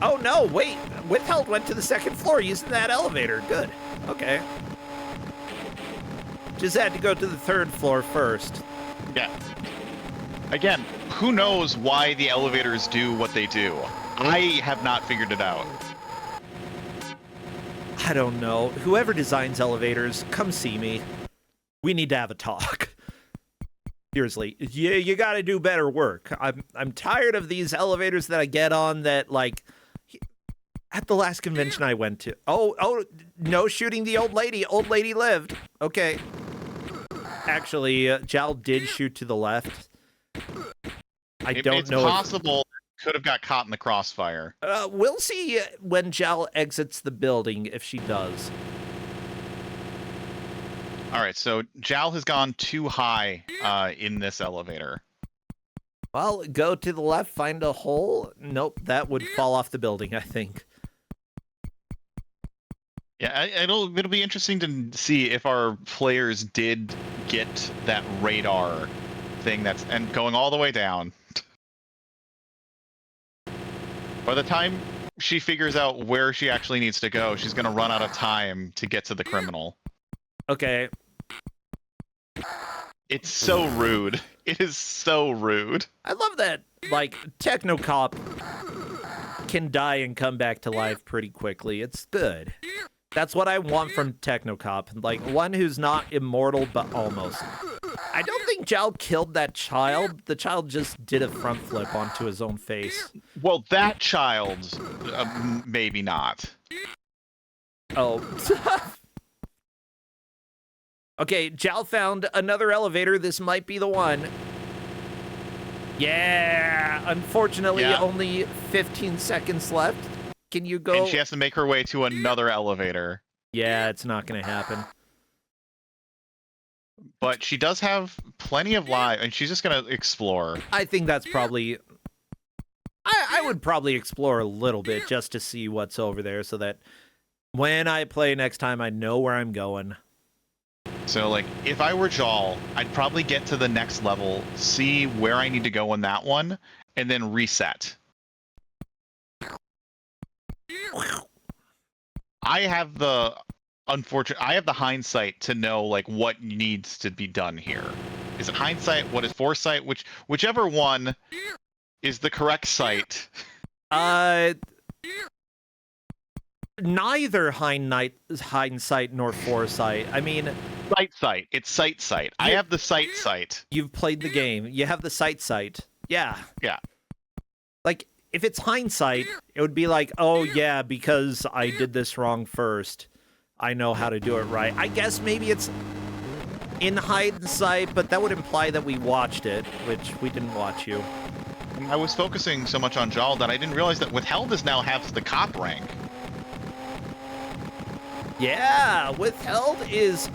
Oh, no, wait. Withhelde went to the 2nd floor using that elevator. Good. Okay. Just had to go to the 3rd floor first. Yeah. Again, who knows why the elevators do what they do? I have not figured it out. I don't know. Whoever designs elevators, come see me. We need to have a talk. Seriously, you got to do better work. I'm tired of these elevators that I get on that, like, at the last convention I went to. Oh, no shooting the old lady. Old lady lived. Okay. Actually, Jal did shoot to the left. I don't know. It's possible could have got caught in the crossfire. We'll see when Jal exits the building if she does. All right, so Jal has gone too high in this elevator. Well, go to the left, find a hole. Nope, that would fall off the building, I think. Yeah, it'll be interesting to see if our players did get that radar thing and going all the way down. By the time she figures out where she actually needs to go, she's gonna run out of time to get to the criminal. Okay. It's so rude. It is so rude. I love that, like, Techno Cop can die and come back to life pretty quickly. It's good. That's what I want from Techno Cop. Like, one who's not immortal, but almost. I don't think Jal killed that child. The child just did a front flip onto his own face. Well, that child, maybe not. Oh. Okay, Jal found another elevator. This might be the one. Yeah! Unfortunately, only 15 seconds left. Can you go? And she has to make her way to another elevator. Yeah, it's not going to happen. But she does have plenty of life, and she's just going to explore. I think that's probably... I would probably explore a little bit just to see what's over there so that when I play next time, I know where I'm going. So, like, if I were Jal, I'd probably get to the next level, see where I need to go in that one, and then reset. I have the hindsight to know, like, what needs to be done here. Is it hindsight? What is foresight? Whichever one is the correct sight. Neither hindsight nor foresight. I mean, sight. It's sight. I have the sight. You've played the game. You have the sight. Yeah. Yeah. Like, if it's hindsight, it would be like, oh yeah, because I did this wrong first, I know how to do it right. I guess maybe it's in hindsight, but that would imply that we watched it, which we didn't watch you. I was focusing so much on Jal that I didn't realize that Withhelde now has the cop rank. Yeah, Withhelde is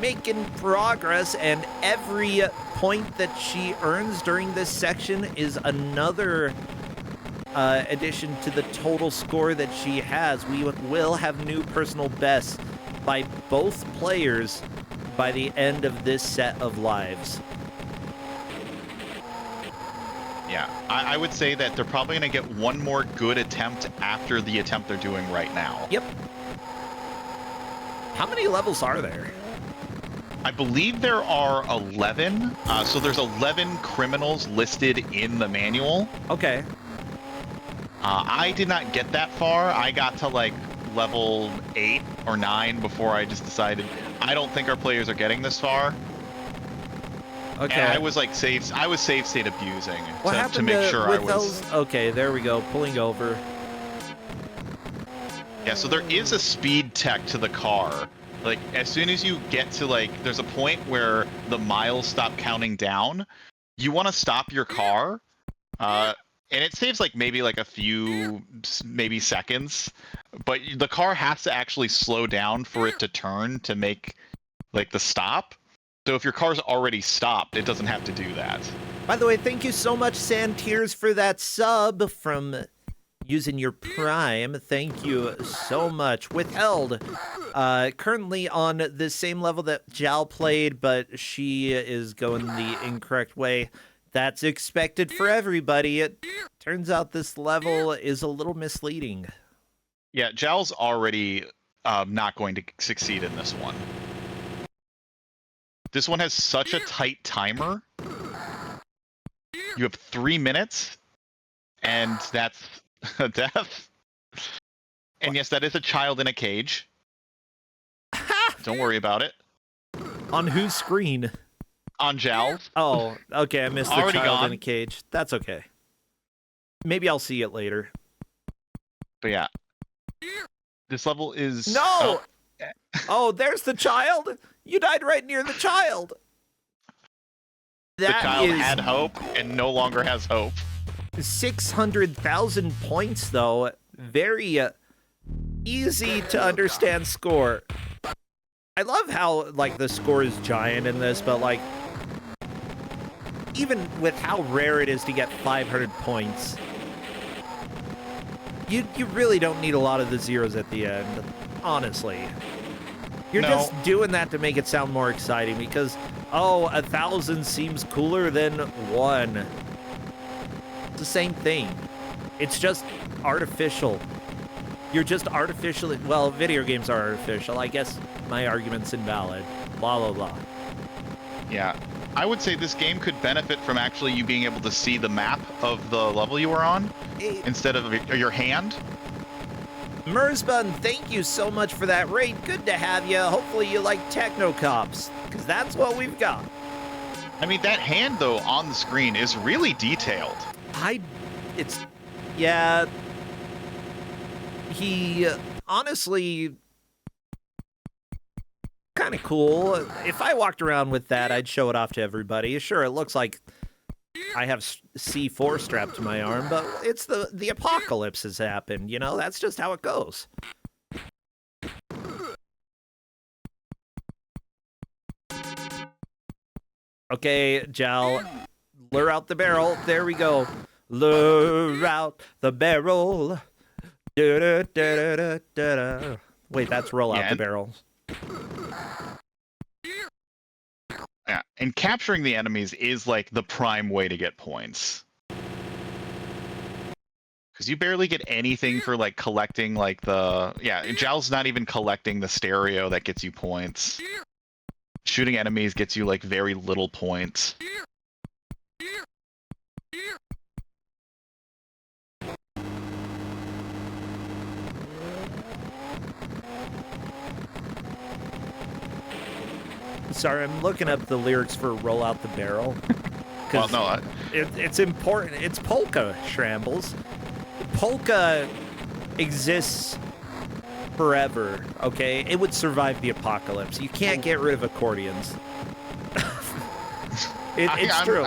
making progress, and every point that she earns during this section is another addition to the total score that she has. We will have new personal bests by both players by the end of this set of lives. Yeah, I would say that they're probably going to get one more good attempt after the attempt they're doing right now. Yep. How many levels are there? I believe there are 11. So there's 11 criminals listed in the manual. Okay. I did not get that far. I got to like level 8 or 9 before I just decided I don't think our players are getting this far. Okay. And I was like save state abusing to make sure I was. Okay, there we go. Pulling over. Yeah, so there is a speed tech to the car. Like, as soon as you get to, like, there's a point where the miles stop counting down, you want to stop your car, and it saves like maybe like a few maybe seconds, but the car has to actually slow down for it to turn to make like the stop. So if your car's already stopped, it doesn't have to do that. By the way, thank you so much, Santiers, for that sub from using your Prime. Thank you so much. Withheld, currently on the same level that Jal played, but she is going the incorrect way. That's expected for everybody. It turns out this level is a little misleading. Yeah, Jal's already not going to succeed in this one. This one has such a tight timer. You have 3 minutes, and that's a death. And yes, that is a child in a cage. Don't worry about it. On whose screen? On Jal's. Oh, okay, I missed the Already child gone. in a cage. That's okay. Maybe I'll see it later. But yeah. This level is... No! Oh, Oh, there's the child! You died right near the child! the That child is had hope and no longer has hope. 600,000 points, though. Very easy to understand score. I love how, like, the score is giant in this, but, like, even with how rare it is to get 500 points, you really don't need a lot of the zeros at the end, honestly. You're No. just doing that to make it sound more exciting because, oh, 1,000 seems cooler than 1. It's the same thing. It's just artificial. You're just artificially... Well, video games are artificial. I guess my argument's invalid. Blah, blah, blah. Yeah. I would say this game could benefit from actually you being able to see the map of the level you were on instead of your hand. Mersbun, thank you so much for that raid. Good to have you. Hopefully you like Techno Cops, because that's what we've got. I mean, that hand, though, on the screen is really detailed. Yeah. He, honestly, kind of cool. If I walked around with that, I'd show it off to everybody. Sure, it looks like I have C4 strapped to my arm, but it's the apocalypse has happened, you know? That's just how it goes. Okay, Jal, lure out the barrel. There we go. Lure out the barrel. Da-da-da-da-da-da. Wait, that's roll out the barrel. Yeah, and capturing the enemies is like the prime way to get points. Because you barely get anything for like collecting like the... Yeah, Jal's not even collecting the stereo that gets you points. Shooting enemies gets you like very little points. Sorry, I'm looking up the lyrics for Roll Out the Barrel. Well, no, it's important. It's polka, Schrammbles. Polka exists forever, okay? It would survive the apocalypse. You can't get rid of accordions. It's true.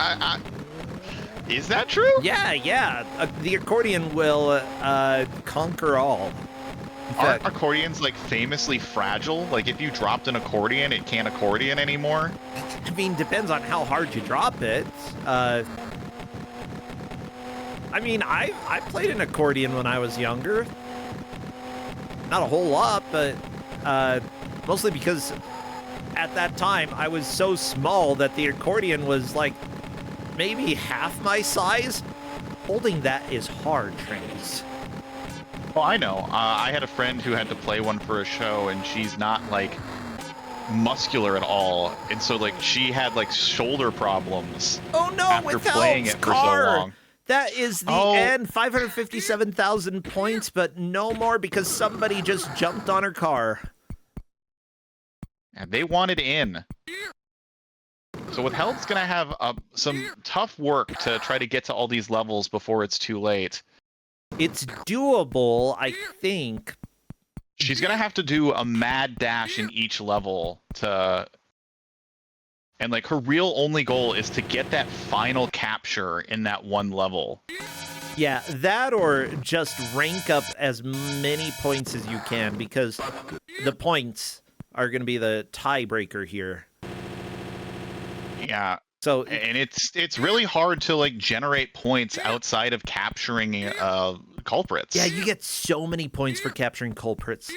Is that true? Yeah. The accordion will conquer all. Aren't accordions like famously fragile? Like if you dropped an accordion, it can't accordion anymore? I mean, depends on how hard you drop it. I mean, I played an accordion when I was younger. Not a whole lot, but mostly because at that time I was so small that the accordion was like maybe half my size. Holding that is hard, Trains. Well, I know. I had a friend who had to play one for a show, and she's not like muscular at all, and so like she had like shoulder problems. Oh no! After playing it for so long. That is the end. 557,000 points, but no more because somebody just jumped on her car. And they wanted in. So Withhelde's gonna have some tough work to try to get to all these levels before it's too late. It's doable, I think. She's gonna have to do a mad dash in each level to... And like her real only goal is to get that final capture in that one level. Yeah, that or just rank up as many points as you can, because the points are going to be the tiebreaker here. Yeah. So, And it's really hard to like generate points outside of capturing culprits. yeah, you get so many points for capturing culprits.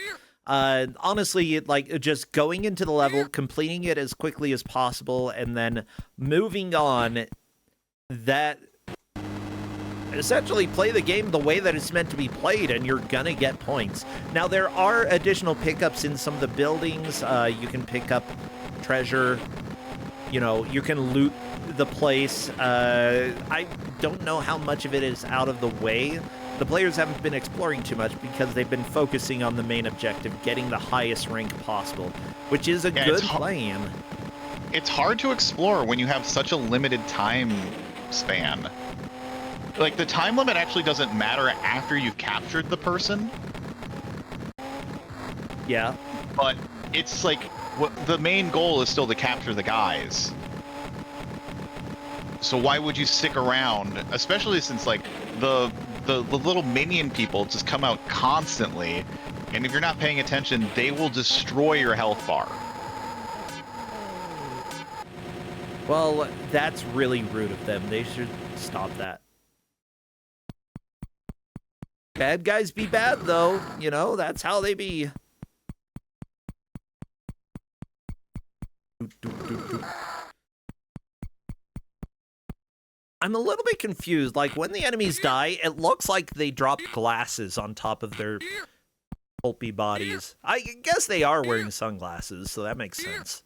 Honestly, like just going into the level, completing it as quickly as possible, and then moving on. That essentially play the game the way that it's meant to be played, and you're gonna get points. Now, there are additional pickups in some of the buildings. You can pick up treasure. You know, you can loot the place. I don't know how much of it is out of the way. The players haven't been exploring too much because they've been focusing on the main objective, getting the highest rank possible, which is a good plan. It's hard to explore when you have such a limited time span. Like, the time limit actually doesn't matter after you've captured the person. Yeah. But it's like, the main goal is still to capture the guys. So why would you stick around, especially since like the little minion people just come out constantly, and if you're not paying attention, they will destroy your health bar. Well, that's really rude of them. They should stop that. Bad guys be bad, though. You know, that's how they be. I'm a little bit confused. Like, when the enemies die, it looks like they drop glasses on top of their pulpy bodies. I guess they are wearing sunglasses, so that makes sense.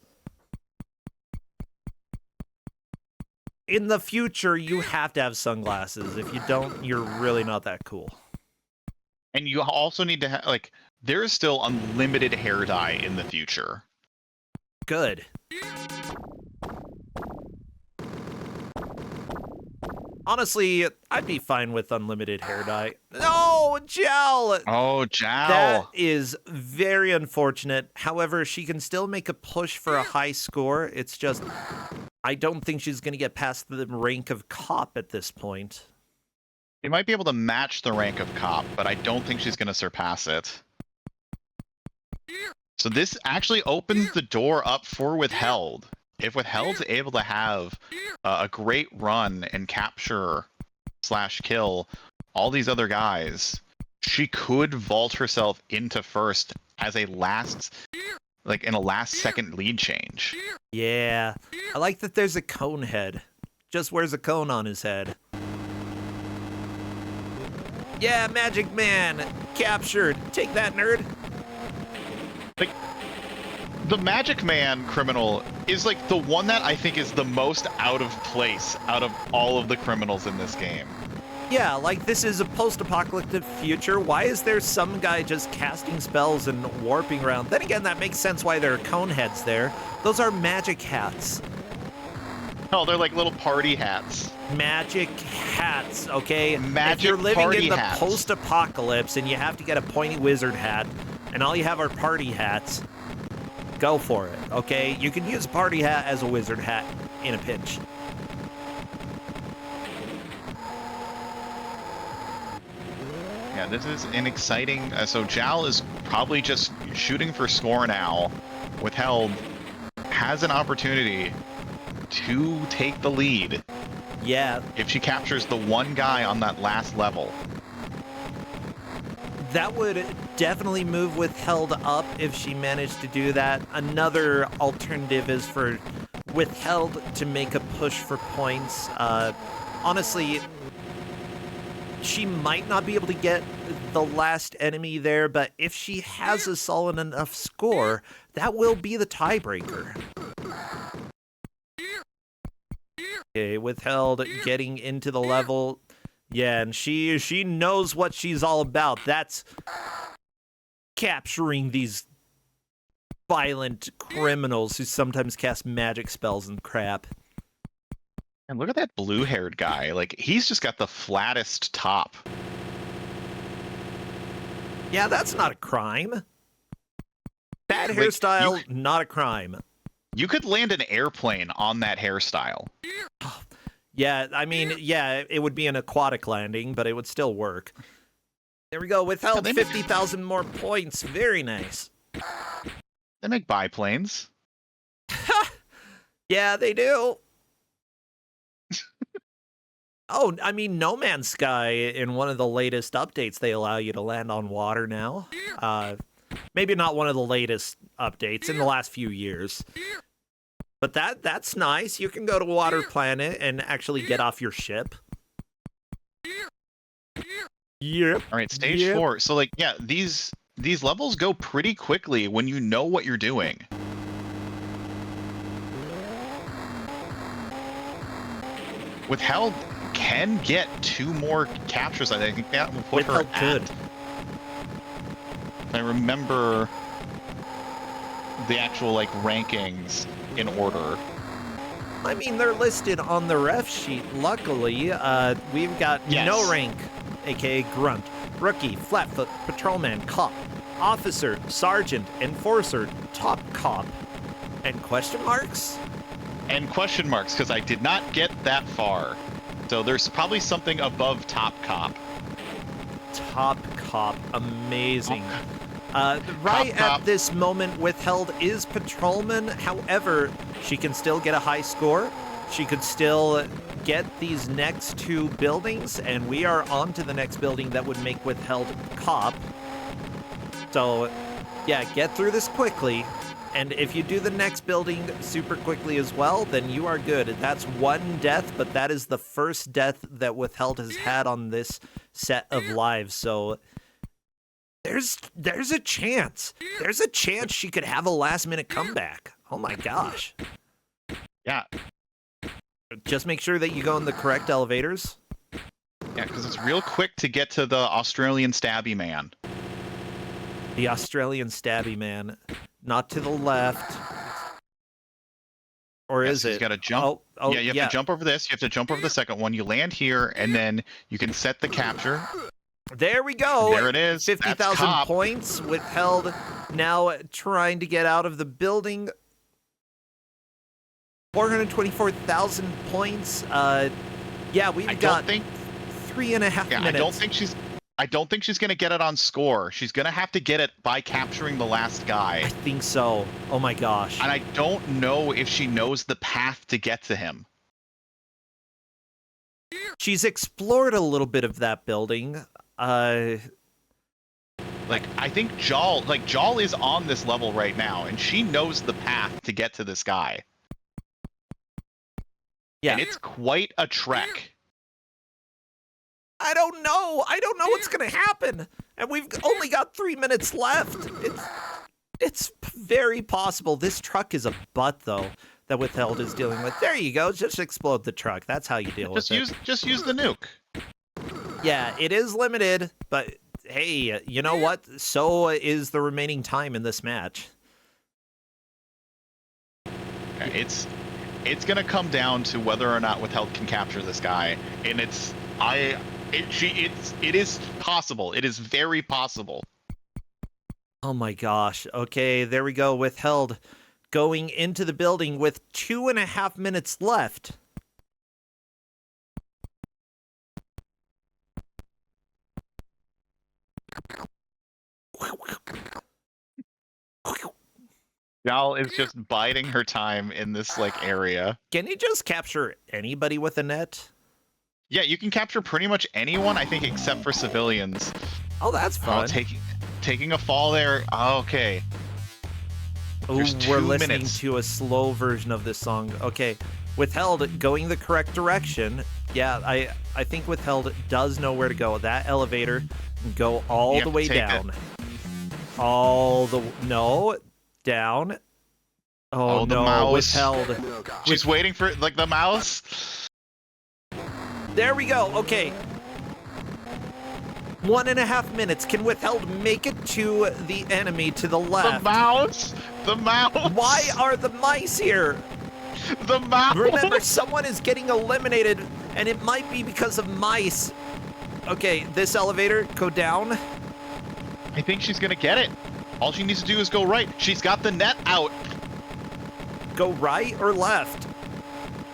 In the future, you have to have sunglasses. If you don't, you're really not that cool. And you also need to have, like, there's still unlimited hair dye in the future. Good. Honestly, I'd be fine with unlimited hair dye. No, Gel! Oh, Gel! That is very unfortunate. However, she can still make a push for a high score. It's just, I don't think she's going to get past the rank of Cop at this point. She might be able to match the rank of Cop, but I don't think she's going to surpass it. So this actually opens the door up for Withhelde. If Withhelde's able to have a great run and capture / kill all these other guys, she could vault herself into first as a last, like in a last second lead change. Yeah, I like that there's a cone head. Just wears a cone on his head. Yeah, Magic Man, captured. Take that, nerd. Like, the Magic Man criminal is like the one that I think is the most out of place out of all of the criminals in this game. Yeah, like this is a post-apocalyptic future. Why is there some guy just casting spells and warping around? Then again, that makes sense why there are cone heads there. Those are magic hats. Oh, they're like little party hats. Magic hats, okay? Magic if you're living party in the hats. post-apocalypse and you have to get a pointy wizard hat, and all you have are party hats, go for it, okay? You can use a party hat as a wizard hat in a pinch. Yeah, this is an exciting... so Jal is probably just shooting for score now. Withhelde has an opportunity to take the lead. Yeah. If she captures the one guy on that last level. That would definitely move Withhelde up if she managed to do that. Another alternative is for Withhelde to make a push for points. Honestly, she might not be able to get the last enemy there, but if she has a solid enough score, that will be the tiebreaker. Okay, Withhelde getting into the level. Yeah, and she knows what she's all about. That's capturing these violent criminals who sometimes cast magic spells and crap. And look at that blue-haired guy. Like, he's just got the flattest top. Yeah, that's not a crime. Bad hairstyle, not a crime. You could land an airplane on that hairstyle. Yeah, I mean, yeah, it would be an aquatic landing, but it would still work. There we go. Withheld 50,000 more points. Very nice. They make biplanes. Yeah, they do. Oh, I mean, No Man's Sky, in one of the latest updates, they allow you to land on water now. Maybe not one of the latest updates in the last few years. But that's nice. You can go to Water Planet and actually get off your ship. Yep. All right, stage 4. So, like, yeah, these levels go pretty quickly when you know what you're doing. Withheld can get 2 more captures. I think that will put her good. I remember the actual like rankings in order. I mean, they're listed on the ref sheet. Luckily, we've got no rank, aka grunt, rookie, flatfoot, patrolman, cop, officer, sergeant, enforcer, top cop, and question marks. And question marks, because I did not get that far. So there's probably something above top cop. Top cop, amazing. Right at this moment, Withheld is patrolman. However, she can still get a high score. She could still get these next 2 buildings, and we are on to the next building that would make Withheld cop. So, yeah, get through this quickly. And if you do the next building super quickly as well, then you are good. That's 1 death, but that is the first death that Withheld has had on this set of lives. So there's a chance. There's a chance she could have a last-minute comeback. Oh my gosh. Yeah. Just make sure that you go in the correct elevators. Yeah, because it's real quick to get to the Australian stabby man. The Australian stabby man. Not to the left. Or is it? You gotta jump. Oh, yeah, you have to jump over this. You have to jump over the second one. You land here, and then you can set the capture. There we go. There it is. 50,000 points. Withheld now trying to get out of the building. 424,000 points. Yeah, we've got 3.5 minutes. I don't think she's going to get it on score. She's going to have to get it by capturing the last guy. I think so. Oh my gosh. And I don't know if she knows the path to get to him. She's explored a little bit of that building. Like, I think Jal is on this level right now, and she knows the path to get to this guy. Yeah. And it's quite a trek. I don't know. I don't know what's going to happen. And we've only got 3 minutes left. It's very possible. This truck is a butt, though, that Withheld is dealing with. There you go. Just explode the truck. That's how you deal with it. Just use the nuke. Yeah, it is limited, but hey, you know what? So is the remaining time in this match. It's going to come down to whether or not Withheld can capture this guy, and it is possible. It is very possible. Oh my gosh. Okay, there we go. Withheld going into the building with 2.5 minutes left. Gal is just biding her time in this area. Can you just capture anybody with a net? Yeah, you can capture pretty much anyone, I think, except for civilians. Oh, that's fun. Taking a fall there. Okay. Oh, we're listening to a slow version of this song. Okay, Withheld going the correct direction. Yeah, I think Withheld does know where to go. That elevator, go all the way down. Down. Oh no, mouse. Withheld. She's waiting for the mouse. There we go. Okay. 1.5 minutes. Can Withheld make it to the enemy to the left? The mouse. The mouse. Why are the mice here? The mouse. Remember, someone is getting eliminated, and it might be because of mice. Okay, this elevator, go down. I think she's gonna get it. All she needs to do is go right. She's got the net out. Go right or left?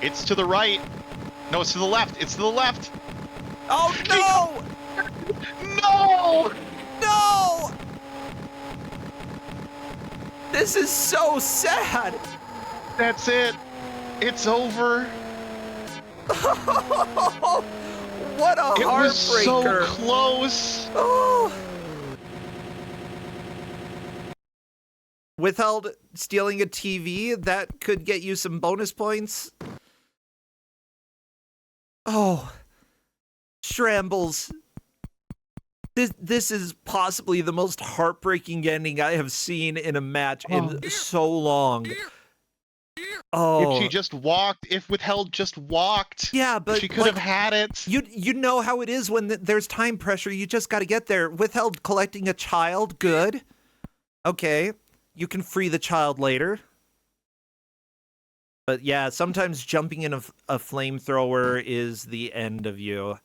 It's to the right. No, it's to the left. It's to the left. Oh no! No! No! This is so sad. That's it. It's over. What a It was so heartbreaker. close. Oh. Withheld stealing a TV, that could get you some bonus points. Oh. Schrammbles. This is possibly the most heartbreaking ending I have seen in a match in so long. Oh. If she just walked, if Withheld just walked, yeah, but she could have had it. You know how it is when there's time pressure. You just got to get there. Withheld collecting a child, good. Okay, you can free the child later. But yeah, sometimes jumping in a flamethrower is the end of you.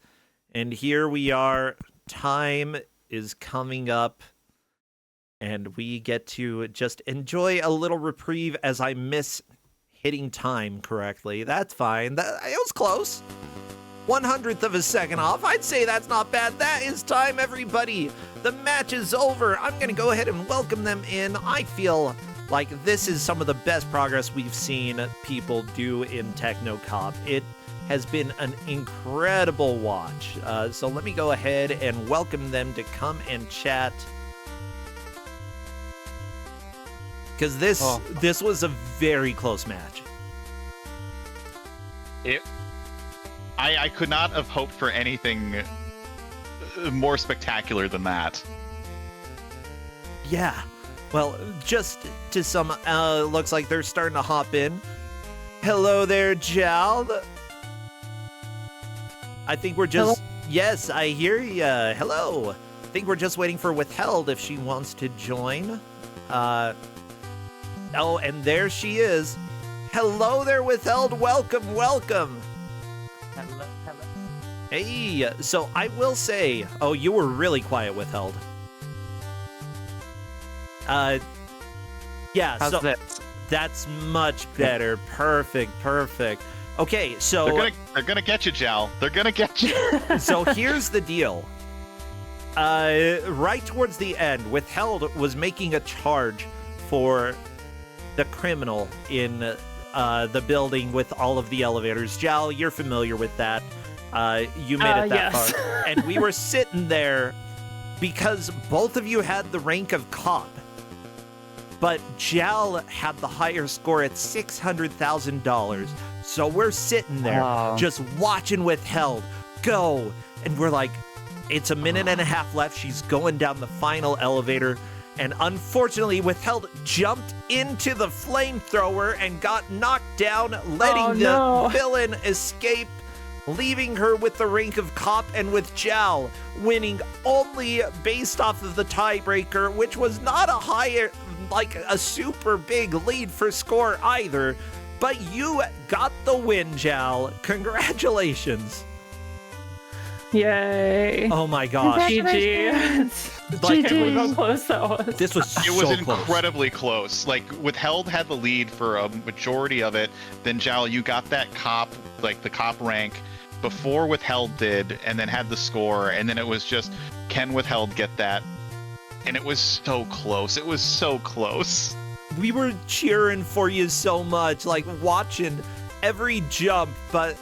And here we are. Time is coming up. And we get to just enjoy a little reprieve as I miss hitting time correctly. That's fine. It was close. 1/100th of a second off. I'd say that's not bad. That is time, everybody. The match is over. I'm going to go ahead and welcome them in. I feel like this is some of the best progress we've seen people do in Techno Cop. It has been an incredible watch. So let me go ahead and welcome them to come and chat. Because this was a very close match. I could not have hoped for anything more spectacular than that. Yeah. Well, just to some, looks like they're starting to hop in. Hello there, Jal. I think we're just... Hello? Yes, I hear ya. Hello. I think we're just waiting for Withhelde if she wants to join. Oh, and there she is. Hello there, Withhelde. Welcome, welcome. Hello. Hey, so I will say... Oh, you were really quiet, Withhelde. Yeah, how's so this? That's much better. Perfect. Okay, so... They're gonna get you, Jal. They're gonna get you. So here's the deal. Right towards the end, Withhelde was making a charge for the criminal in the building with all of the elevators. Jal, you're familiar with that. You made it that yes. far. And we were sitting there because both of you had the rank of cop. But Jal had the higher score at $600,000. So we're sitting there just watching Withhelde go. And we're like, it's a minute and a half left. She's going down the final elevator. And unfortunately, Withhelde jumped into the flamethrower and got knocked down, letting the villain escape, leaving her with the rank of cop and with Jal winning only based off of the tiebreaker, which was not a higher, like a super big lead for score either. But you got the win, Jal. Congratulations. Yay. Oh my gosh. GG. Like, I can't believe how close that was. This was It was so incredibly close. Like, Withhelde had the lead for a majority of it. Then, Jal, you got that cop, like the cop rank, before Withhelde did, and then had the score. And then it was just, can Withhelde get that? And it was so close. It was so close. We were cheering for you so much, like watching every jump, but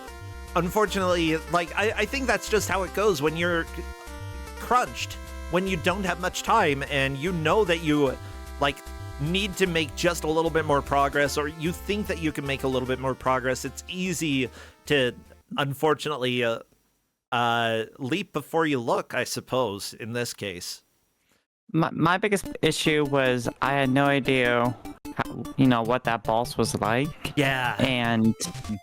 unfortunately, like I think that's just how it goes when you're crunched, when you don't have much time and you know that you like need to make just a little bit more progress, or you think that you can make a little bit more progress. It's easy to unfortunately leap before you look, I suppose, in this case. My biggest issue was I had no idea what that boss was like. Yeah. And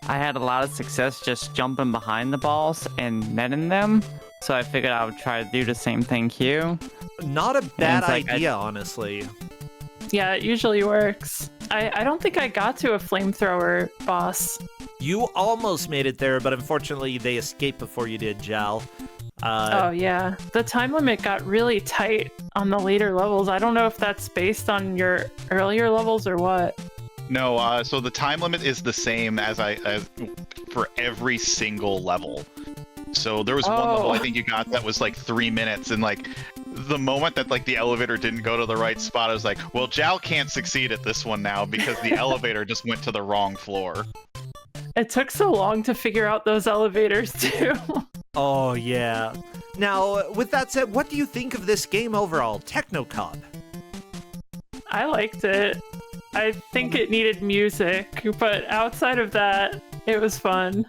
I had a lot of success just jumping behind the balls and netting them. So I figured I would try to do the same thing here. Not a bad idea, honestly. Yeah, it usually works. I don't think I got to a flamethrower boss. You almost made it there, but unfortunately they escaped before you did, Jal. Oh yeah, the time limit got really tight on the later levels. I don't know if that's based on your earlier levels or what. No, so the time limit is the same as for every single level. So there was one level I think you got that was like 3 minutes, and like the moment that like the elevator didn't go to the right spot, I was like, well, Jal can't succeed at this one now because the elevator just went to the wrong floor. It took so long to figure out those elevators too. Oh, yeah. Now, with that said, what do you think of this game overall, Techno Cop? I liked it. I think it needed music, but outside of that, it was fun.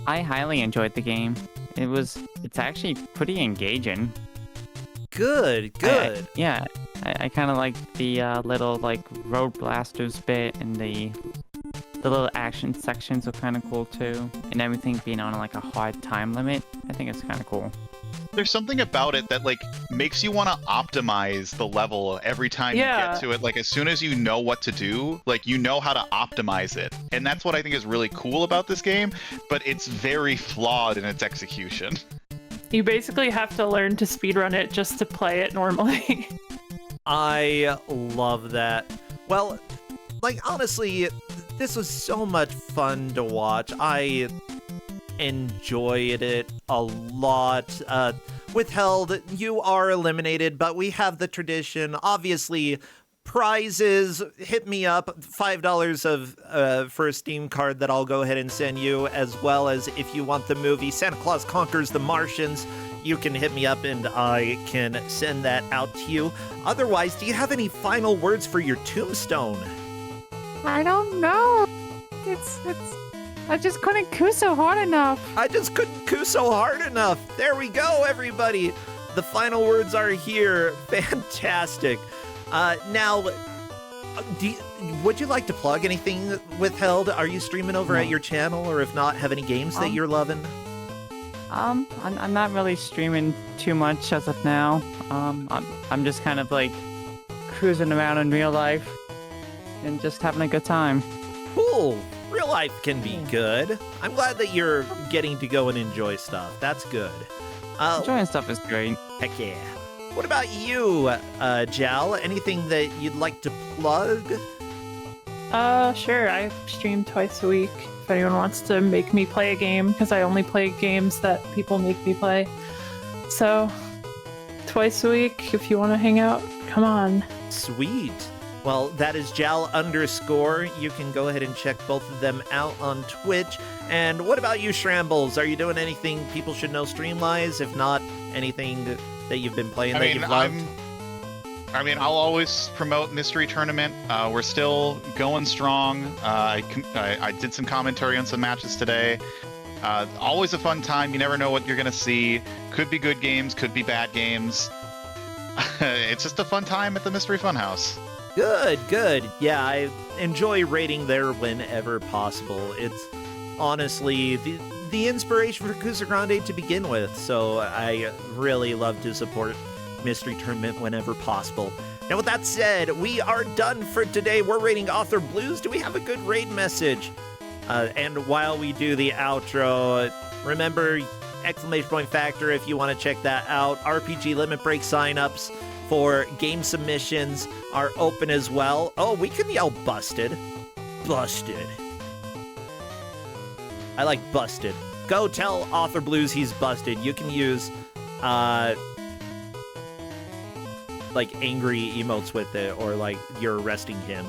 I highly enjoyed the game. It's actually pretty engaging. Good. I kind of like the little like road blasters bit, and the little action sections are kind of cool too, and everything being on like a hard time limit. I think it's kind of cool. There's something about it that like makes you want to optimize the level every time you get to it. Like as soon as you know what to do, like you know how to optimize it. And that's what I think is really cool about this game, but it's very flawed in its execution. You basically have to learn to speedrun it just to play it normally. I love that. Well, like honestly, this was so much fun to watch. I enjoyed it a lot. Withheld, you are eliminated, but we have the tradition. Obviously, prizes. Hit me up. $5 of for a Steam card that I'll go ahead and send you, as well as if you want the movie Santa Claus Conquers the Martians, you can hit me up and I can send that out to you. Otherwise, do you have any final words for your tombstone? I don't know. I just couldn't coo so hard enough. I just couldn't coo so hard enough. There we go, everybody. The final words are here. Fantastic. Now, would you like to plug anything, Withheld? Are you streaming over at your channel, or if not, have any games that you're loving? I'm not really streaming too much as of now. I'm just kind of like cruising around in real life and just having a good time. Cool. Real life can be good. I'm glad that you're getting to go and enjoy stuff. That's good. Enjoying stuff is great. Heck yeah. What about you, Jal? Anything that you'd like to plug? Sure. I stream twice a week if anyone wants to make me play a game, because I only play games that people make me play. So, twice a week, if you want to hang out, come on. Sweet. Well, that is Jal_. You can go ahead and check both of them out on Twitch. And what about you, Schrammbles? Are you doing anything people should know stream-wise? If not, anything that you've been playing that you've loved? I'll always promote Mystery Tournament. We're still going strong. I did some commentary on some matches today. Always a fun time. You never know what you're going to see. Could be good games, could be bad games. It's just a fun time at the Mystery Funhouse. Good. Yeah, I enjoy rating there whenever possible. It's honestly the inspiration for Kusogrand8 to begin with, so I really love to support Mystery Tournament whenever possible. Now, with that said, we are done for today. We're rating Author Blues. Do we have a good raid message? And while we do the outro, remember, !Factor if you want to check that out. RPG Limit Break signups for game submissions are open as well. Oh, we can yell busted. Busted. I like busted. Go tell Author Blues he's busted. You can use like angry emotes with it, or like you're arresting him.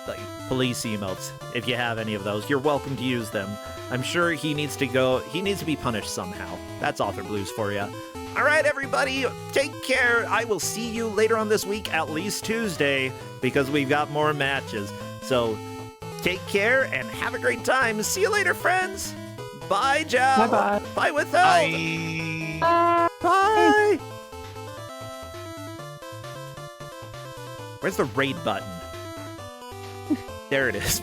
Like police emotes. If you have any of those, you're welcome to use them. I'm sure he needs to be punished somehow. That's Author Blues for you. All right, everybody, take care. I will see you later on this week, at least Tuesday, because we've got more matches. So take care and have a great time. See you later, friends. Bye, Jal. Bye-bye. Bye, Withheld. Bye. Bye. Where's the raid button? There it is.